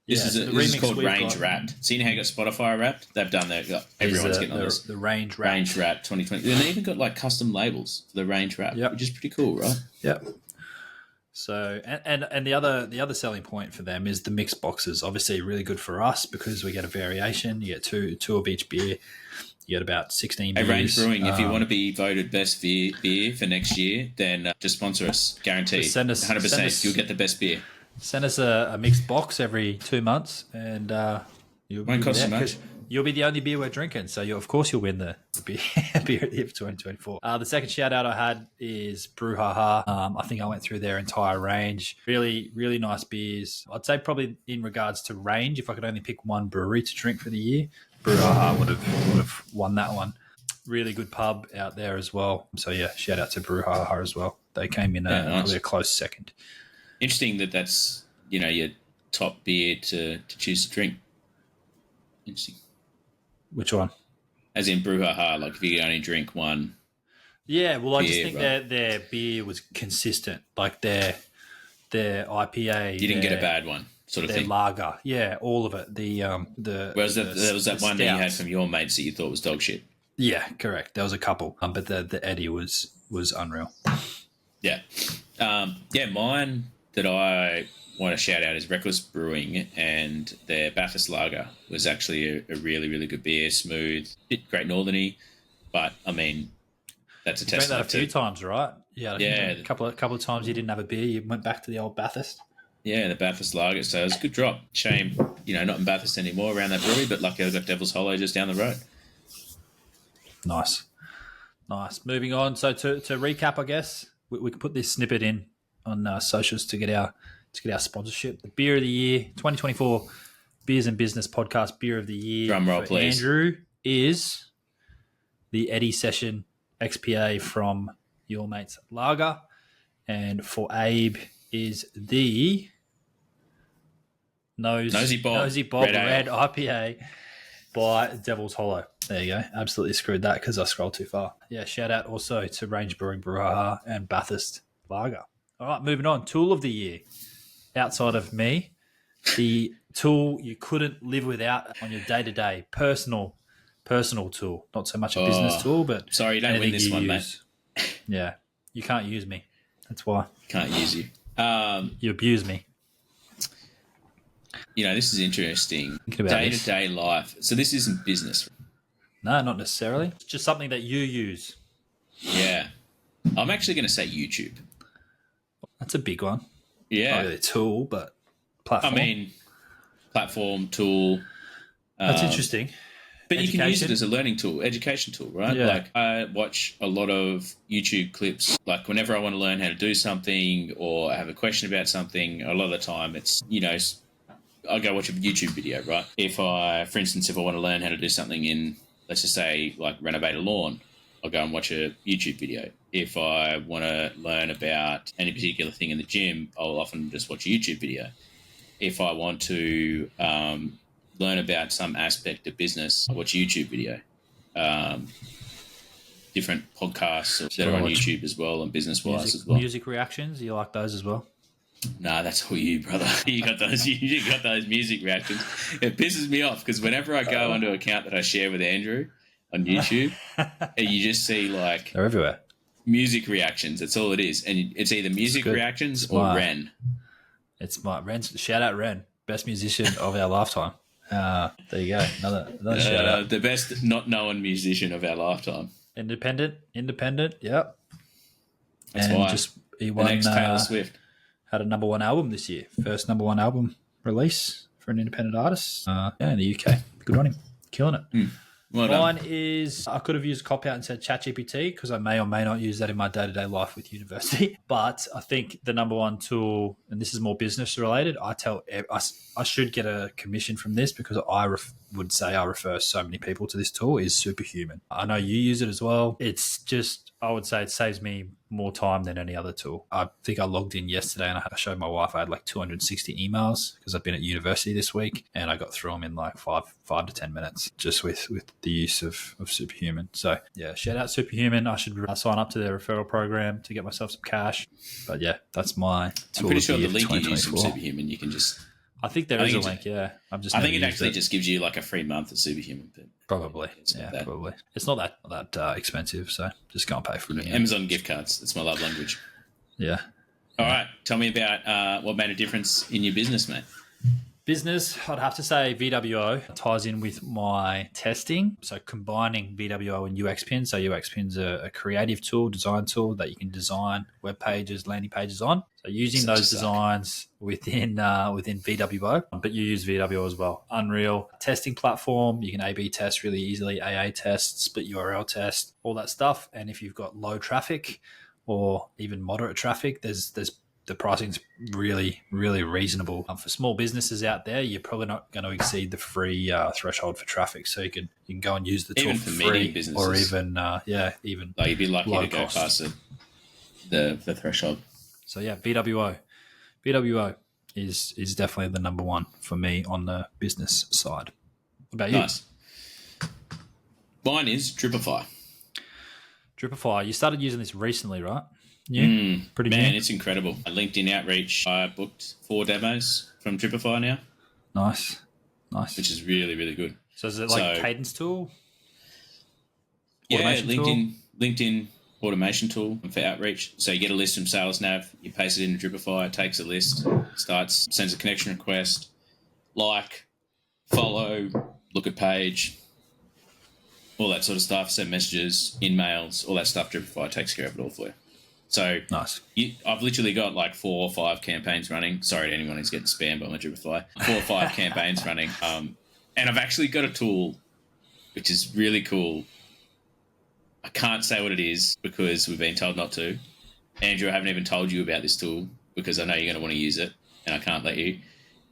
This is called Range Wrapped. Seen how you got Spotify Wrapped? They've done that. Everyone's getting on this. The Range Wrapped. Range Wrapped 2020. And they even got like custom labels for the Range Wrapped, which is pretty cool, right? Yep. So and the other selling point for them is the mixed boxes. Obviously, really good for us because we get a variation. You get two of each beer. You get about 16 beers. Range Brewing, if you want to be voted best beer for next year, then just sponsor us. Guaranteed. 100%. You'll get the best beer. Send us a mixed box every 2 months, and won't cost you much. You'll be the only beer we're drinking, so of course you'll win the beer of the year for 2024. The second shout out I had is Brouhaha. I think I went through their entire range. Really, really nice beers. I'd say probably in regards to range, if I could only pick one brewery to drink for the year, Brouhaha would have won that one. Really good pub out there as well. So yeah, shout out to Brouhaha as well. They came in probably a close second. Interesting that's your top beer to choose to drink. Interesting. Which one? As in Brouhaha, like if you only drink one. Yeah, well, I just think their beer was consistent. Like their their IPA. You didn't get a bad one, sort of their thing. lager. Yeah, all of it. Whereas there was that one that you had from your mates that you thought was dog shit. Yeah, correct. There was a couple, but the Eddie was unreal. Yeah. Mine that I want to shout out is Reckless Brewing, and their Bathurst Lager was actually a really, really good beer. Smooth, bit Great Northerny, but I mean, that's a testament. You drank that a few times, right? Yeah. A couple of times you didn't have a beer. You went back to the old Bathurst. Yeah, the Bathurst Lager. So it was a good drop. Shame, not in Bathurst anymore around that brewery, but lucky I've got Devil's Hollow just down the road. Nice. Moving on. So to recap, I guess we could put this snippet in on socials to get our sponsorship. The beer of the year, 2024 Beers and Business Podcast Beer of the Year. Drum roll, please. Andrew is the Eddie Session XPA from Your Mates Lager, and for Abe is the Nosy Bob Red IPA by Devil's Hollow. There you go. Absolutely screwed that because I scrolled too far. Yeah, shout out also to Range Brewing Brouhaha and Bathurst Lager. All right, moving on. Tool of the year. Outside of me, the tool you couldn't live without on your day-to-day personal tool. Not so much a business tool, but sorry, you don't win this one, mate. Yeah, you can't use me. That's why. Can't use you. You abuse me. This is interesting. Day-to-day life. So this isn't business. No, not necessarily. It's just something that you use. Yeah. I'm actually going to say YouTube. That's a big one. Yeah. Not really a tool, but platform. I mean, platform, tool. That's interesting. But you can use it as a learning tool, education tool, right? Yeah. Like I watch a lot of YouTube clips. Like whenever I want to learn how to do something or I have a question about something, a lot of the time it's, I go watch a YouTube video, right? For instance, if I want to learn how to do something in, let's just say, like renovate a lawn, I'll go and watch a YouTube video. If I want to learn about any particular thing in the gym, I'll often just watch a YouTube video. If I want to learn about some aspect of business, I watch a YouTube video. Different podcasts that are on YouTube as well and business-wise as well. Music reactions, you like those as well? Nah, that's all you, brother. You got those music reactions. It pisses me off because whenever I go onto an account that I share with Andrew on YouTube, and you just see like they're everywhere. Music reactions. That's all it is, and it's either music reactions or Ren. It's my Ren's. Shout out Ren, best musician of our lifetime. There you go. Another shout out. The best not known musician of our lifetime. Independent. Yep. That's why. He won. The next Taylor Swift. Had a number one album this year. First number one album release for an independent artist. In the UK. Good on him. Killing it. Well Mine is, I could have used cop out and said ChatGPT because I may or may not use that in my day-to-day life with university. But I think the number one tool, and this is more business related, I should get a commission from this because I would say I refer so many people to this tool, is Superhuman. I know you use it as well. It's just, I would say it saves me more time than any other tool. I think I logged in yesterday and I showed my wife I had like 260 emails because I've been at university this week and I got through them in like 5 to 10 minutes just with the use of Superhuman. So yeah, shout out Superhuman. I should sign up to their referral program to get myself some cash. But yeah, that's my tool. I'm pretty sure the link you use from Superhuman, you can just... I think there is a link, yeah. I think it actually just gives you like a free month of Superhuman. But probably, yeah, probably. It's not that expensive, so just go and pay for it. Yeah. Amazon gift cards. That's my love language. Yeah. All right. Tell me about what made a difference in your business, mate. Business, I'd have to say VWO ties in with my testing. So combining VWO and UXPin. So UXPin's a creative tool, design tool that you can design web pages, landing pages on. So using those designs within VWO, but you use VWO as well. Unreal testing platform. You can A/B test really easily, AA test, split URL test, all that stuff. And if you've got low traffic or even moderate traffic, there's the pricing's really, really reasonable. For small businesses out there, you're probably not going to exceed the free threshold for traffic. So you can go and use the tool even for medium businesses, or even even like you'd be lucky to go cost. past the threshold. So yeah, VWO is definitely the number one for me on the business side. What about you? Nice. Mine is Dripify. Dripify. You started using this recently, right? New? Pretty man, new? it's incredible. LinkedIn Outreach, I booked 4 demos from Tripify now. Nice. Which is really, really good. So is it like a cadence tool? Automation tool? LinkedIn automation tool for outreach. So you get a list from SalesNav, you paste it into Dripify, it takes a list, sends a connection request, like, follow, look at page, all that sort of stuff, send messages, in-mails, all that stuff. Dripify takes care of it all for you. So nice. I've literally got like 4 or 5 campaigns running. Sorry to anyone who's getting spammed by my Dripify. 4 or 5 campaigns running. And I've actually got a tool which is really cool. I can't say what it is because we've been told not to. Andrew, I haven't even told you about this tool because I know you're going to want to use it and I can't let you.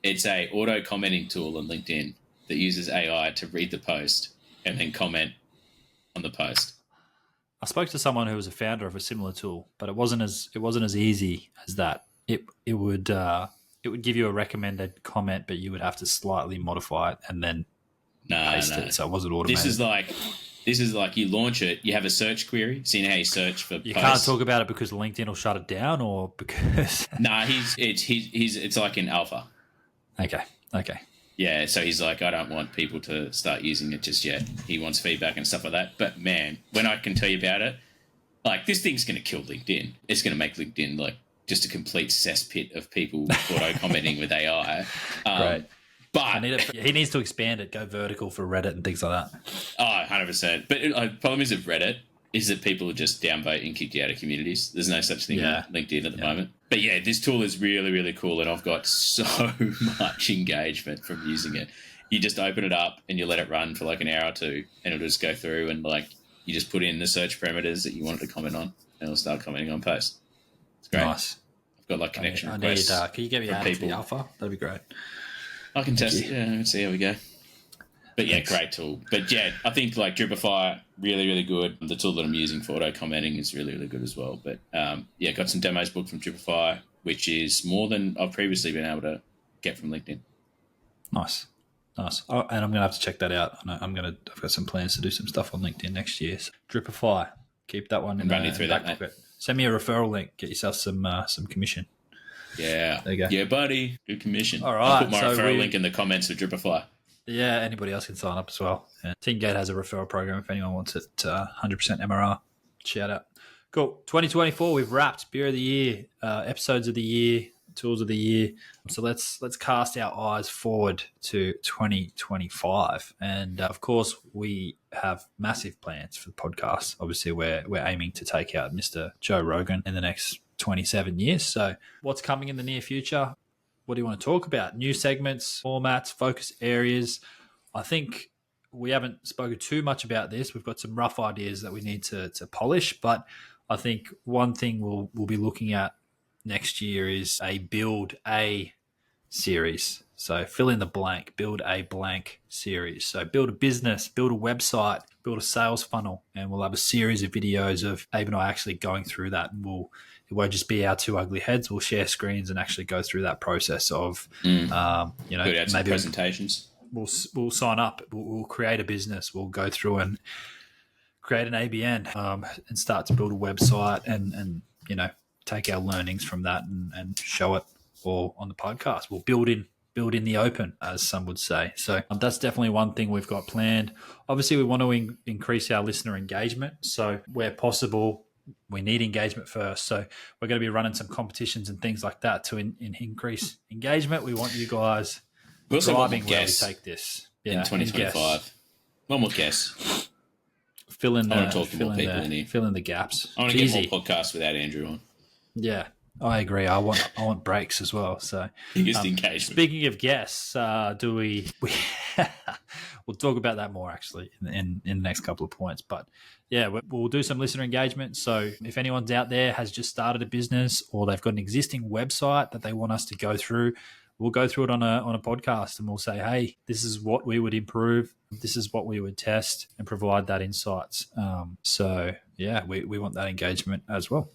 It's a auto-commenting tool on LinkedIn that uses AI to read the post and then comment on the post. I spoke to someone who was a founder of a similar tool, but it wasn't as easy as that. It would give you a recommended comment, but you would have to slightly modify it and then paste it, so it wasn't automated. This is like you launch it, you have a search query. So you know how you search for you posts. Can't talk about it because LinkedIn will shut it down, or because it's like in alpha. Okay. Yeah, so he's like, I don't want people to start using it just yet. He wants feedback and stuff like that. But man, when I can tell you about it, like this thing's going to kill LinkedIn. It's going to make LinkedIn like just a complete cesspit of people auto-commenting with AI. Right. But he needs to expand it, go vertical for Reddit and things like that. Oh, 100%. But the problem is with Reddit is that people are just downvote and kicked you out of communities. There's no such thing on LinkedIn at the moment. But yeah, this tool is really, really cool and I've got so much engagement from using it. You just open it up and you let it run for like an hour or two and it'll just go through and like you just put in the search parameters that you want it to comment on and it'll start commenting on posts. It's great. Nice. I've got like connection requests. Can you get me out to the alpha? That'd be great. I can test it. Yeah, let's see how we go. But yeah, great tool. But yeah, I think like Dripify, really, really good. The tool that I'm using for auto commenting is really, really good as well. But yeah, got some demos booked from Dripify, which is more than I've previously been able to get from LinkedIn. Nice. Oh, and I'm going to have to check that out. I've got some plans to do some stuff on LinkedIn next year. So Dripify, keep that one in running through that, mate. Send me a referral link. Get yourself some commission. Yeah. There you go. Yeah, buddy. Good commission. All right. I'll put my referral link in the comments of Dripify. Yeah, anybody else can sign up as well. And TeamGate has a referral program if anyone wants it. 100% MRR. Shout out. Cool. 2024, we've wrapped Beer of the Year, episodes of the year, tools of the year. So let's cast our eyes forward to 2025. And of course, we have massive plans for the podcast. Obviously, we're aiming to take out Mr. Joe Rogan in the next 27 years. So what's coming in the near future? What do you want to talk about? New segments, formats, focus areas. I think we haven't spoken too much about this. We've got some rough ideas that we need to polish, but I think one thing we'll be looking at next year is a build a series. So fill in the blank, build a blank series. So build a business, build a website, build a sales funnel, and we'll have a series of videos of Abe and I actually going through that. And it won't just be our two ugly heads. We'll share screens and actually go through that process of, maybe presentations. We'll sign up. We'll create a business. We'll go through and create an ABN and start to build a website and take our learnings from that and show it all on the podcast. We'll build in the open, as some would say. So that's definitely one thing we've got planned. Obviously, we want to increase our listener engagement. So where possible, we need engagement first. So we're going to be running some competitions and things like that to increase engagement. We want you guys driving where we take this. In 2025. One more guess. Fill in I want to talk to more people in here. Fill in the gaps. I want to get more podcasts without Andrew on. Yeah, I agree. I want breaks as well. So biggest engagement. Speaking of guests, do we we'll talk about that more actually in the next couple of points. But yeah, we'll do some listener engagement. So if anyone's out there has just started a business or they've got an existing website that they want us to go through, we'll go through it on a podcast and we'll say, hey, this is what we would improve. This is what we would test and provide that insights. So yeah, we want that engagement as well.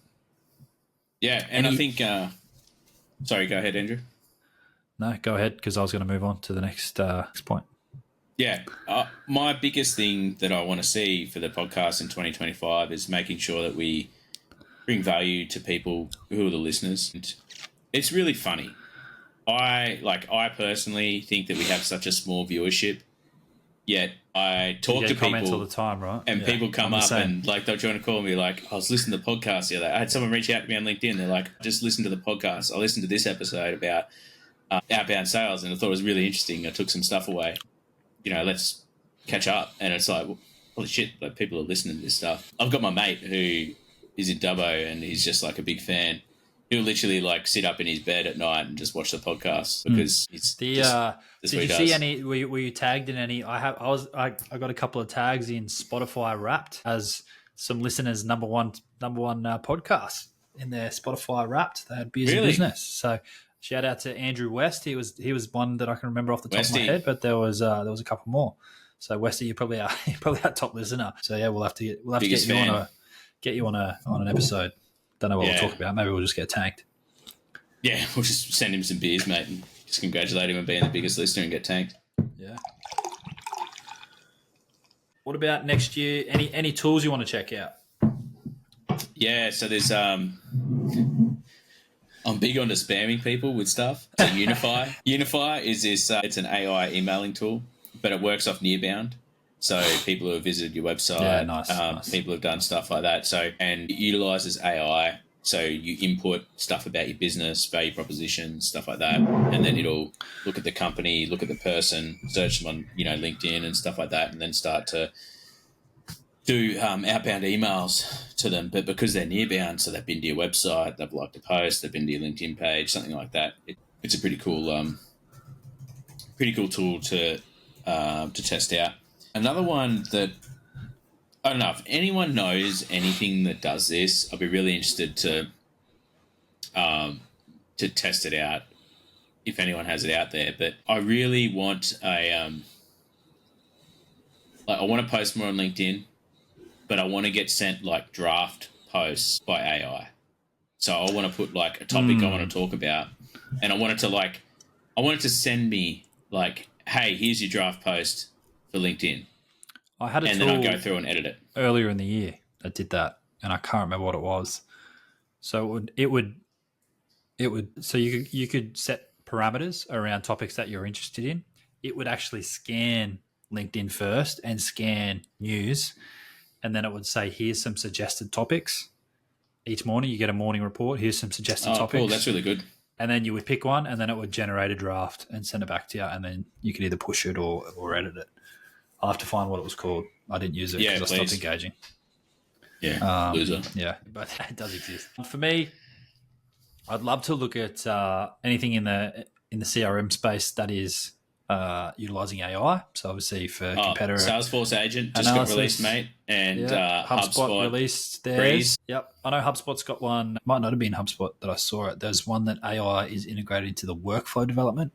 Yeah, and I think... sorry, go ahead, Andrew. No, go ahead, because I was going to move on to the next point. Yeah, my biggest thing that I want to see for the podcast in 2025 is making sure that we bring value to people who are the listeners. And it's really funny. I personally think that we have such a small viewership, yet I talk to comments people all the time, right? and people come up and like they're trying to call me like, I was listening to the podcast the other day. I had someone reach out to me on LinkedIn. They're like, just listen to the podcast. I listened to this episode about outbound sales and I thought it was really interesting. I took some stuff away. Let's catch up. And it's like, holy shit, like people are listening to this stuff. I've got my mate who is in Dubbo and he's just like a big fan. He'll literally like sit up in his bed at night and just watch the podcast because it's did you see any? Were you tagged in any? I got a couple of tags in Spotify Wrapped as some listeners' number one podcast in their Spotify Wrapped. They had beers in business. So shout out to Andrew West. He was one that I can remember off the top of my head, but there was a couple more. So Westy, you're probably our top listener. So yeah, we'll have to get you on an episode. Don't know what we'll talk about. Maybe we'll just get tagged. Yeah, we'll just send him some beers, mate, and just congratulate him on being the biggest listener and get tagged. Yeah. What about next year? Any tools you want to check out? Yeah, so there's I'm big onto spamming people with stuff. So Unify. Unify is this. It's an AI emailing tool, but it works off Nearbound. So people who have visited your website, nice. People have done stuff like that. So and it utilizes AI. So you input stuff about your business, value proposition, stuff like that, and then it'll look at the company, look at the person, search them on LinkedIn and stuff like that, and then start to do outbound emails to them. But because they're nearbound, so they've been to your website, they've liked a post, they've been to your LinkedIn page, something like that. It's a pretty cool tool to test out. Another one that I don't know if anyone knows anything that does this. I'll be really interested to test it out if anyone has it out there. But I really want I want to post more on LinkedIn, but I want to get sent like draft posts by AI. So I want to put like a topic I want to talk about, and I want it to send me like, hey, here's your draft post for LinkedIn. I had a and tool then I'll go through and edit it earlier in the year that did that, and I can't remember what it was. So it would. So you could set parameters around topics that you're interested in. It would actually scan LinkedIn first and scan news, and then it would say, "Here's some suggested topics." Each morning, you get a morning report. Here's some suggested topics. Cool, that's really good. And then you would pick one, and then it would generate a draft and send it back to you, and then you could either push it or edit it. I'll have to find what it was called. I didn't use it because I stopped engaging. Yeah, loser. Yeah, but it does exist. For me, I'd love to look at anything in the CRM space that is utilizing AI. So obviously for competitor Salesforce Agent just got released, mate, and HubSpot released theirs. Yep, I know HubSpot's got one. Might not have been HubSpot that I saw it. There's one that AI is integrated into the workflow development.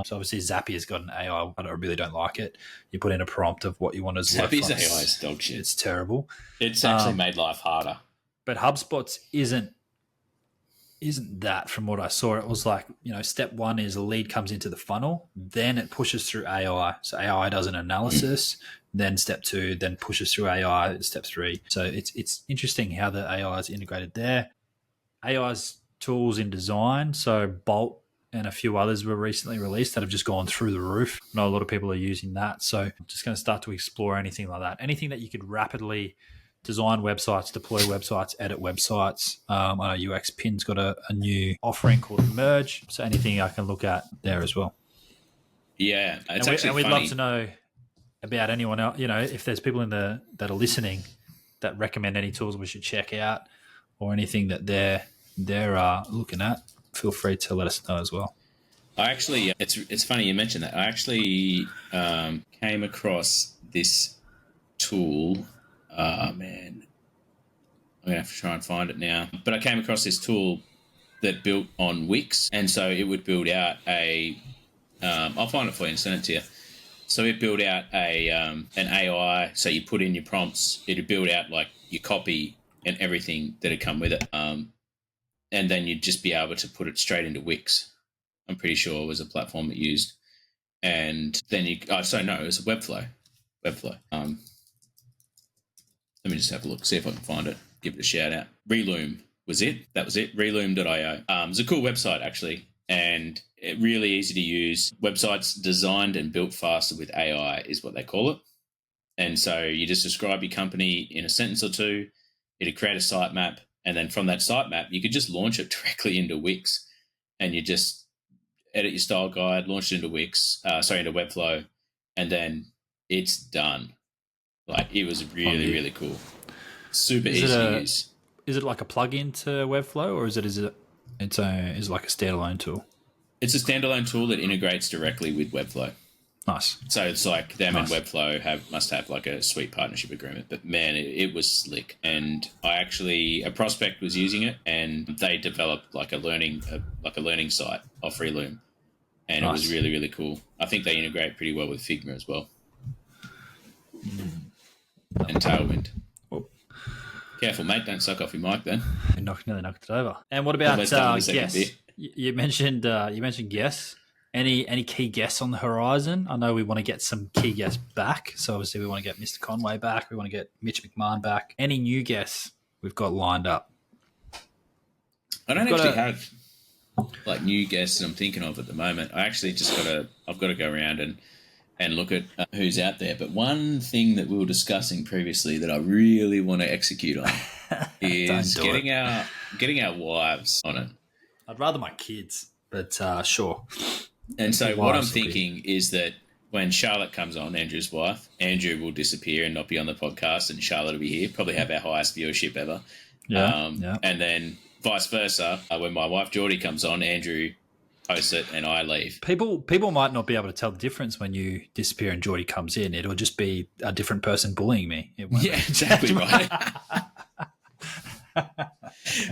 So obviously Zappia's got an AI. I really don't like it. You put in a prompt of what you want as Zappia's AI is dog shit. It's terrible. It's actually made life harder. But HubSpot's isn't that from what I saw. It was like, step one is a lead comes into the funnel, then it pushes through AI. So AI does an analysis, then step two, then pushes through AI, step three. So it's interesting how the AI is integrated there. AI's tools in design, so Bolt and a few others were recently released that have just gone through the roof. I know a lot of people are using that. So I'm just going to start to explore anything like that. Anything that you could rapidly design websites, deploy websites, edit websites. I know UX Pin's got a new offering called Merge. So anything I can look at there as well. Yeah. It's and we'd funny. love to know about anyone else, if there's people that are listening that recommend any tools we should check out or anything that they're looking at. Feel free to let us know as well. I actually, it's funny you mentioned that. I actually came across this tool. Man, I'm gonna have to try and find it now. But I came across this tool that built on Wix, and so it would build out I'll find it for you and send it to you. So it built out an AI. So you put in your prompts, it'd build out like your copy and everything that'd come with it. And then you'd just be able to put it straight into Wix. I'm pretty sure it was a platform it used. And then it was a Webflow. Let me just have a look, see if I can find it. give it a shout out. Reloom was it. That was it. Reloom.io. It's a cool website, actually, and it really easy to use. Websites designed and built faster with AI is what they call it. And so you just describe your company in a sentence or two. It'll create a sitemap, and then from that sitemap, you could just launch it directly into Wix, and you just edit your style guide, launch it into into Webflow, and then it's done. Like, it was really, really cool. Super easy to use. Is it like a plug-in to Webflow, or is it like a standalone tool? It's a standalone tool that integrates directly with Webflow. Nice. So it's like them and Webflow must have like a sweet partnership agreement. But man, it was slick. And a prospect was using it, and they developed like a learning site off Reloom, and it was really, really cool. I think they integrate pretty well with Figma as well, and Tailwind. Careful, mate! Don't suck off your mic then. Nearly knocked it over. And what about guests? You mentioned guests. Any key guests on the horizon? I know we want to get some key guests back. So obviously we want to get Mr. Conway back. We want to get Mitch McMahon back. Any new guests we've got lined up? I don't actually have like new guests that I'm thinking of at the moment. I actually I've got to go around and look at who's out there. But one thing that we were discussing previously that I really want to execute on is getting our wives on it. I'd rather my kids, but sure. And so what I'm thinking is that when Charlotte comes on, Andrew's wife, Andrew will disappear and not be on the podcast, and Charlotte will be here, probably have our highest viewership ever. Yeah. And then vice versa, when my wife Geordie comes on, Andrew hosts it and I leave. People might not be able to tell the difference when you disappear and Geordie comes in. It'll just be a different person bullying me. Yeah, exactly right.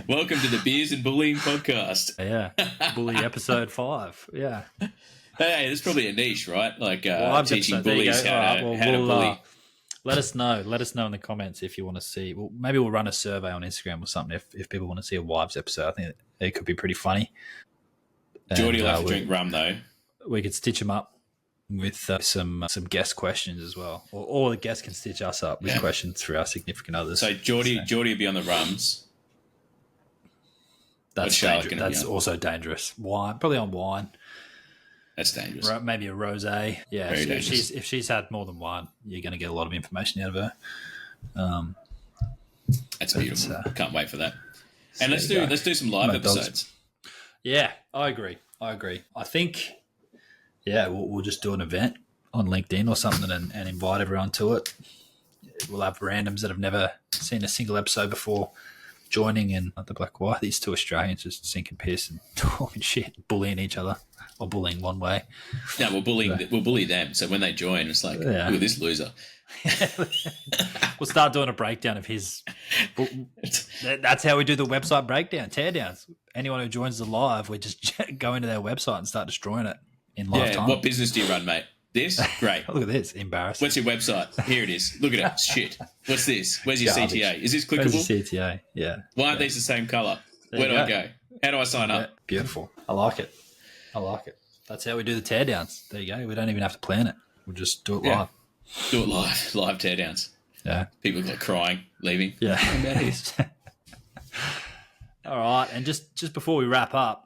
Welcome to the Beers and Bullying podcast. Yeah, bully episode 5. Yeah. Hey, there's probably a niche, right? Like teaching bullies how to bully. Let us know. Let us know in the comments if you want to see. Well, maybe we'll run a survey on Instagram or something if people want to see a wives episode. I think it could be pretty funny. Geordie will have to drink rum though. We could stitch them up with some guest questions as well, or the guests can stitch us up with questions for our significant others. So Geordie will be on the rums. That's dangerous. That's also dangerous. Wine, probably on wine. That's dangerous. Maybe a rosé. Yeah, if she's had more than one, you're going to get a lot of information out of her. That's beautiful. Can't wait for that. And let's do some live episodes. Yeah, I agree. I think, we'll just do an event on LinkedIn or something and invite everyone to it. We'll have randoms that have never seen a single episode before joining, and they're like, why are these two Australians just sinking piss and talking shit, bullying each other, or bullying one way? No, we'll bully them. So when they join, it's like, look at this loser. We'll start doing a breakdown of his. That's how we do the website breakdown, teardowns. Anyone who joins the live, we just go into their website and start destroying it in live time. What business do you run, mate? This? Great. Look at this. Embarrassing. What's your website? Here it is. Look at it. Shit. What's this? Where's your CTA? Is this clickable? Where's your CTA? Yeah. Why aren't these the same colour? Where do I go? How do I sign up? Beautiful. I like it. That's how we do the teardowns. There you go. We don't even have to plan it. We'll just do it live. Do it live. Live teardowns. Yeah. People like crying, leaving. Yeah. All right. And just before we wrap up,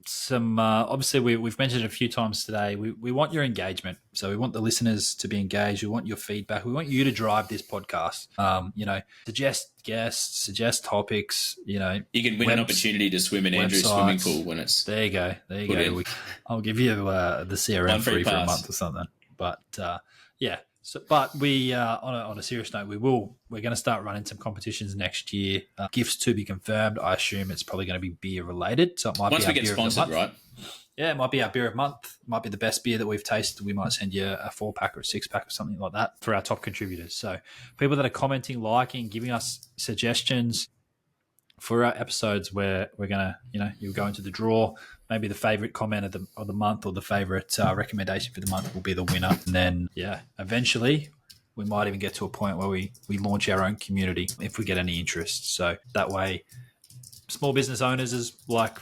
some obviously we've mentioned it a few times today. We want your engagement. So we want the listeners to be engaged. We want your feedback. We want you to drive this podcast. Suggest guests, suggest topics. You can win an opportunity to swim in Andrew's swimming pool when it's. There you go. I'll give you the CRM free for a month or something. But So, but we, on a serious note, we're going to start running some competitions next year. Gifts to be confirmed. I assume it's probably going to be beer related. So it might once be we get sponsored, right? Yeah, it might be our beer of the month. It might be the best beer that we've tasted. We might send you a 4-pack or a 6-pack or something like that for our top contributors. So people that are commenting, liking, giving us suggestions for our episodes where we're going to, you'll go into the draw. Maybe the favorite comment of the month or the favorite recommendation for the month will be the winner. And then, eventually we might even get to a point where we launch our own community if we get any interest. So that way, small business owners is like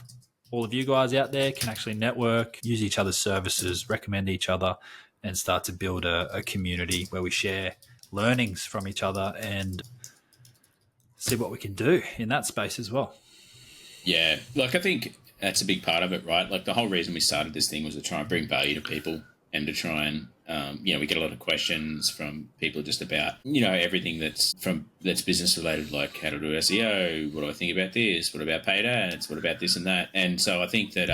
all of you guys out there can actually network, use each other's services, recommend each other, and start to build a community where we share learnings from each other and see what we can do in that space as well. Yeah, like I think that's a big part of it, right? Like the whole reason we started this thing was to try and bring value to people and to try and, we get a lot of questions from people just about, everything that's business related, like how to do SEO, what do I think about this, what about paid ads, what about this and that. And so I think that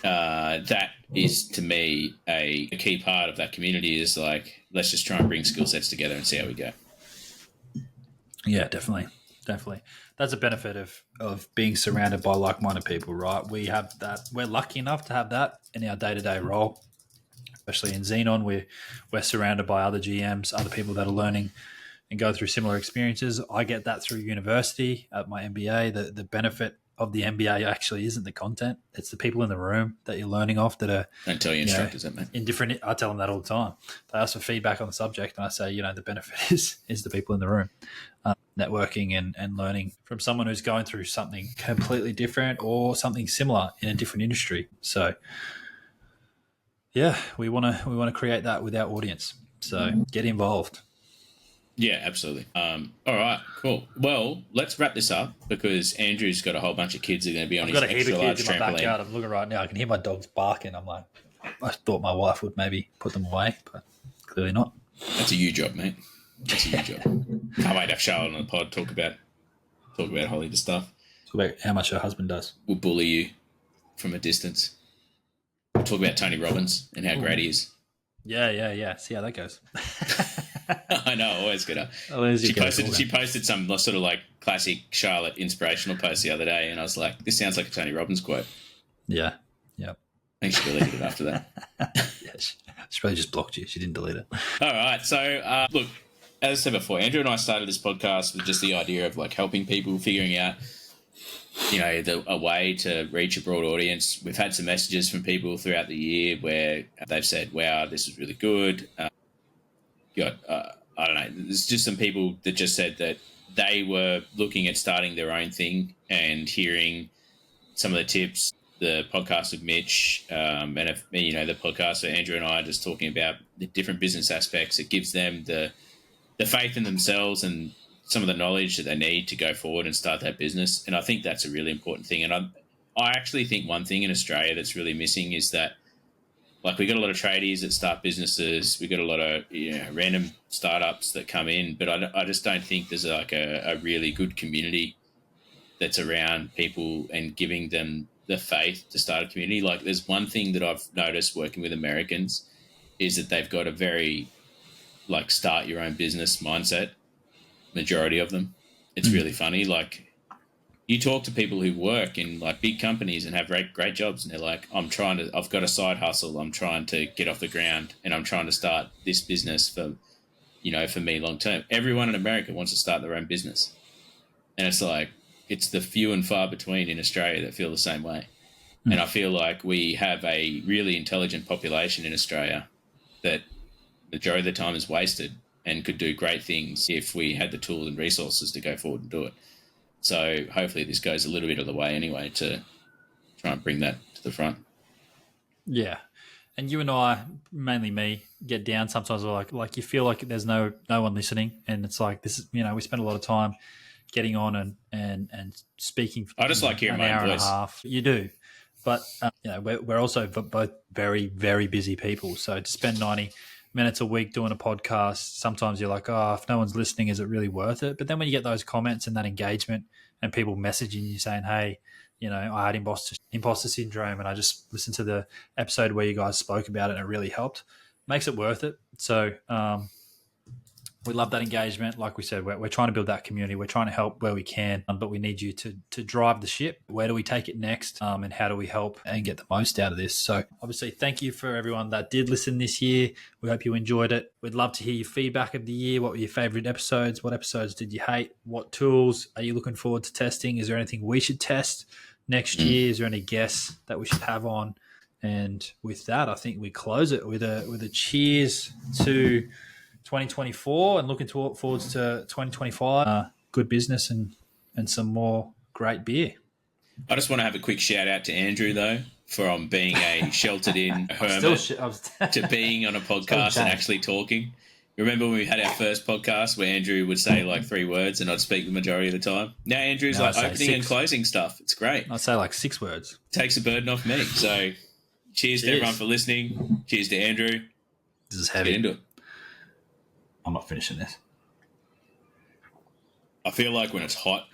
that is, to me, a key part of that community is like, let's just try and bring skill sets together and see how we go. Yeah, definitely. That's a benefit of being surrounded by like-minded people, right? We have that. We're lucky enough to have that in our day-to-day role, especially in Xenon. We're surrounded by other GMs, other people that are learning and go through similar experiences. I get that through university at my MBA. The benefit of the MBA actually isn't the content; it's the people in the room that you're learning off that are. Don't tell your instructors that, mate. In different, I tell them that all the time. They ask for feedback on the subject, and I say, the benefit is the people in the room. Networking and learning from someone who's going through something completely different or something similar in a different industry. So, yeah, we want to create that with our audience. So get involved. Yeah, absolutely. All right, cool. Well, let's wrap this up because Andrew's got a whole bunch of kids that are going to be on his extra large trampoline. Backyard. I'm looking right now. I can hear my dogs barking. I'm like, I thought my wife would maybe put them away, but clearly not. That's a you job, mate. That's a you job. Can't wait to have Charlotte on the pod talk about Holly the stuff. Talk about how much her husband does. We'll bully you from a distance. We'll talk about Tony Robbins and how great he is. Yeah. See how that goes. I know, always good. She posted some sort of like classic Charlotte inspirational post the other day, and I was like, this sounds like a Tony Robbins quote. Yeah. I think she deleted it after that. Yeah, she probably just blocked you. She didn't delete it. All right. So, look, as I said before, Andrew and I started this podcast with just the idea of like helping people, figuring out, a way to reach a broad audience. We've had some messages from people throughout the year where they've said, wow, this is really good. I don't know. There's just some people that just said that they were looking at starting their own thing and hearing some of the tips, the podcast of Mitch, and the podcast of Andrew and I just talking about the different business aspects. It gives them the faith in themselves and some of the knowledge that they need to go forward and start that business. And I think that's a really important thing. And I actually think one thing in Australia that's really missing is that, like, we got a lot of tradies that start businesses. We got a lot of random startups that come in, but I just don't think there's like a really good community that's around people and giving them the faith to start a community. Like, there's one thing that I've noticed working with Americans is that they've got a very like start your own business mindset. Majority of them, it's really funny. Like, you talk to people who work in like big companies and have great jobs, and they're like, I've got a side hustle. I'm trying to get off the ground, and I'm trying to start this business for me long term. Everyone in America wants to start their own business, and it's like it's the few and far between in Australia that feel the same way. And I feel like we have a really intelligent population in Australia that majority of the time is wasted and could do great things if we had the tools and resources to go forward and do it. So hopefully this goes a little bit of the way anyway to try and bring that to the front. Yeah. And you and I, mainly me, get down sometimes like you feel like there's no one listening, and it's like this is we spend a lot of time getting on and speaking. I just like hearing my own voice. You do, but we're also both very, very busy people. So to spend 90 minutes a week doing a podcast, sometimes you're like, oh, if no one's listening, is it really worth it? But then when you get those comments and that engagement and people messaging you saying, hey, I had imposter syndrome and I just listened to the episode where you guys spoke about it and it really helped, makes it worth it. So we love that engagement. Like we said, we're trying to build that community. We're trying to help where we can, but we need you to drive the ship. Where do we take it next? And how do we help and get the most out of this? So obviously, thank you for everyone that did listen this year. We hope you enjoyed it. We'd love to hear your feedback of the year. What were your favorite episodes? What episodes did you hate? What tools are you looking forward to testing? Is there anything we should test next year? Is there any guests that we should have on? And with that, I think we close it with a cheers to 2024 and looking forward to 2025. Good business and some more great beer. I just want to have a quick shout out to Andrew though, from being a sheltered in hermit to being on a podcast and actually talking. Remember when we had our first podcast where Andrew would say like 3 words and I'd speak the majority of the time? Now Andrew's like opening and closing stuff. It's great. I'd say like 6 words. Takes the burden off me. So cheers to everyone for listening. Cheers to Andrew. This is heavy. Get into it. I'm not finishing this. I feel like when it's hot,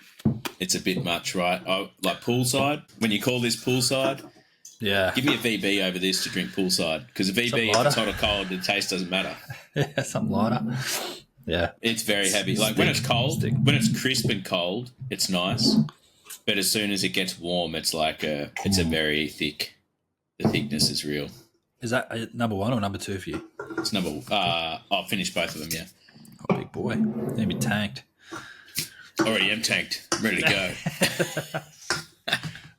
it's a bit much, right? Like poolside. When you call this poolside, yeah, give me a VB over this to drink poolside, because a VB, if it's hot or cold, the taste doesn't matter. Yeah, something lighter. Yeah, it's very heavy. Like when it's cold, when it's crisp and cold, it's nice. But as soon as it gets warm, it's like it's a very thick. The thickness is real. Is that number 1 or number 2 for you? It's number. I'll finish both of them. Yeah. Oh, big boy, need to be tanked. Already am tanked. I'm ready to go.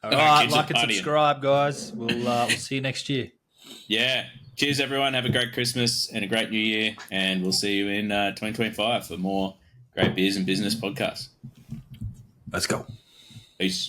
All right, like and subscribe, guys. We'll see you next year. Yeah. Cheers, everyone. Have a great Christmas and a great New Year. And we'll see you in 2025 for more great beers and business podcasts. Let's go. Peace.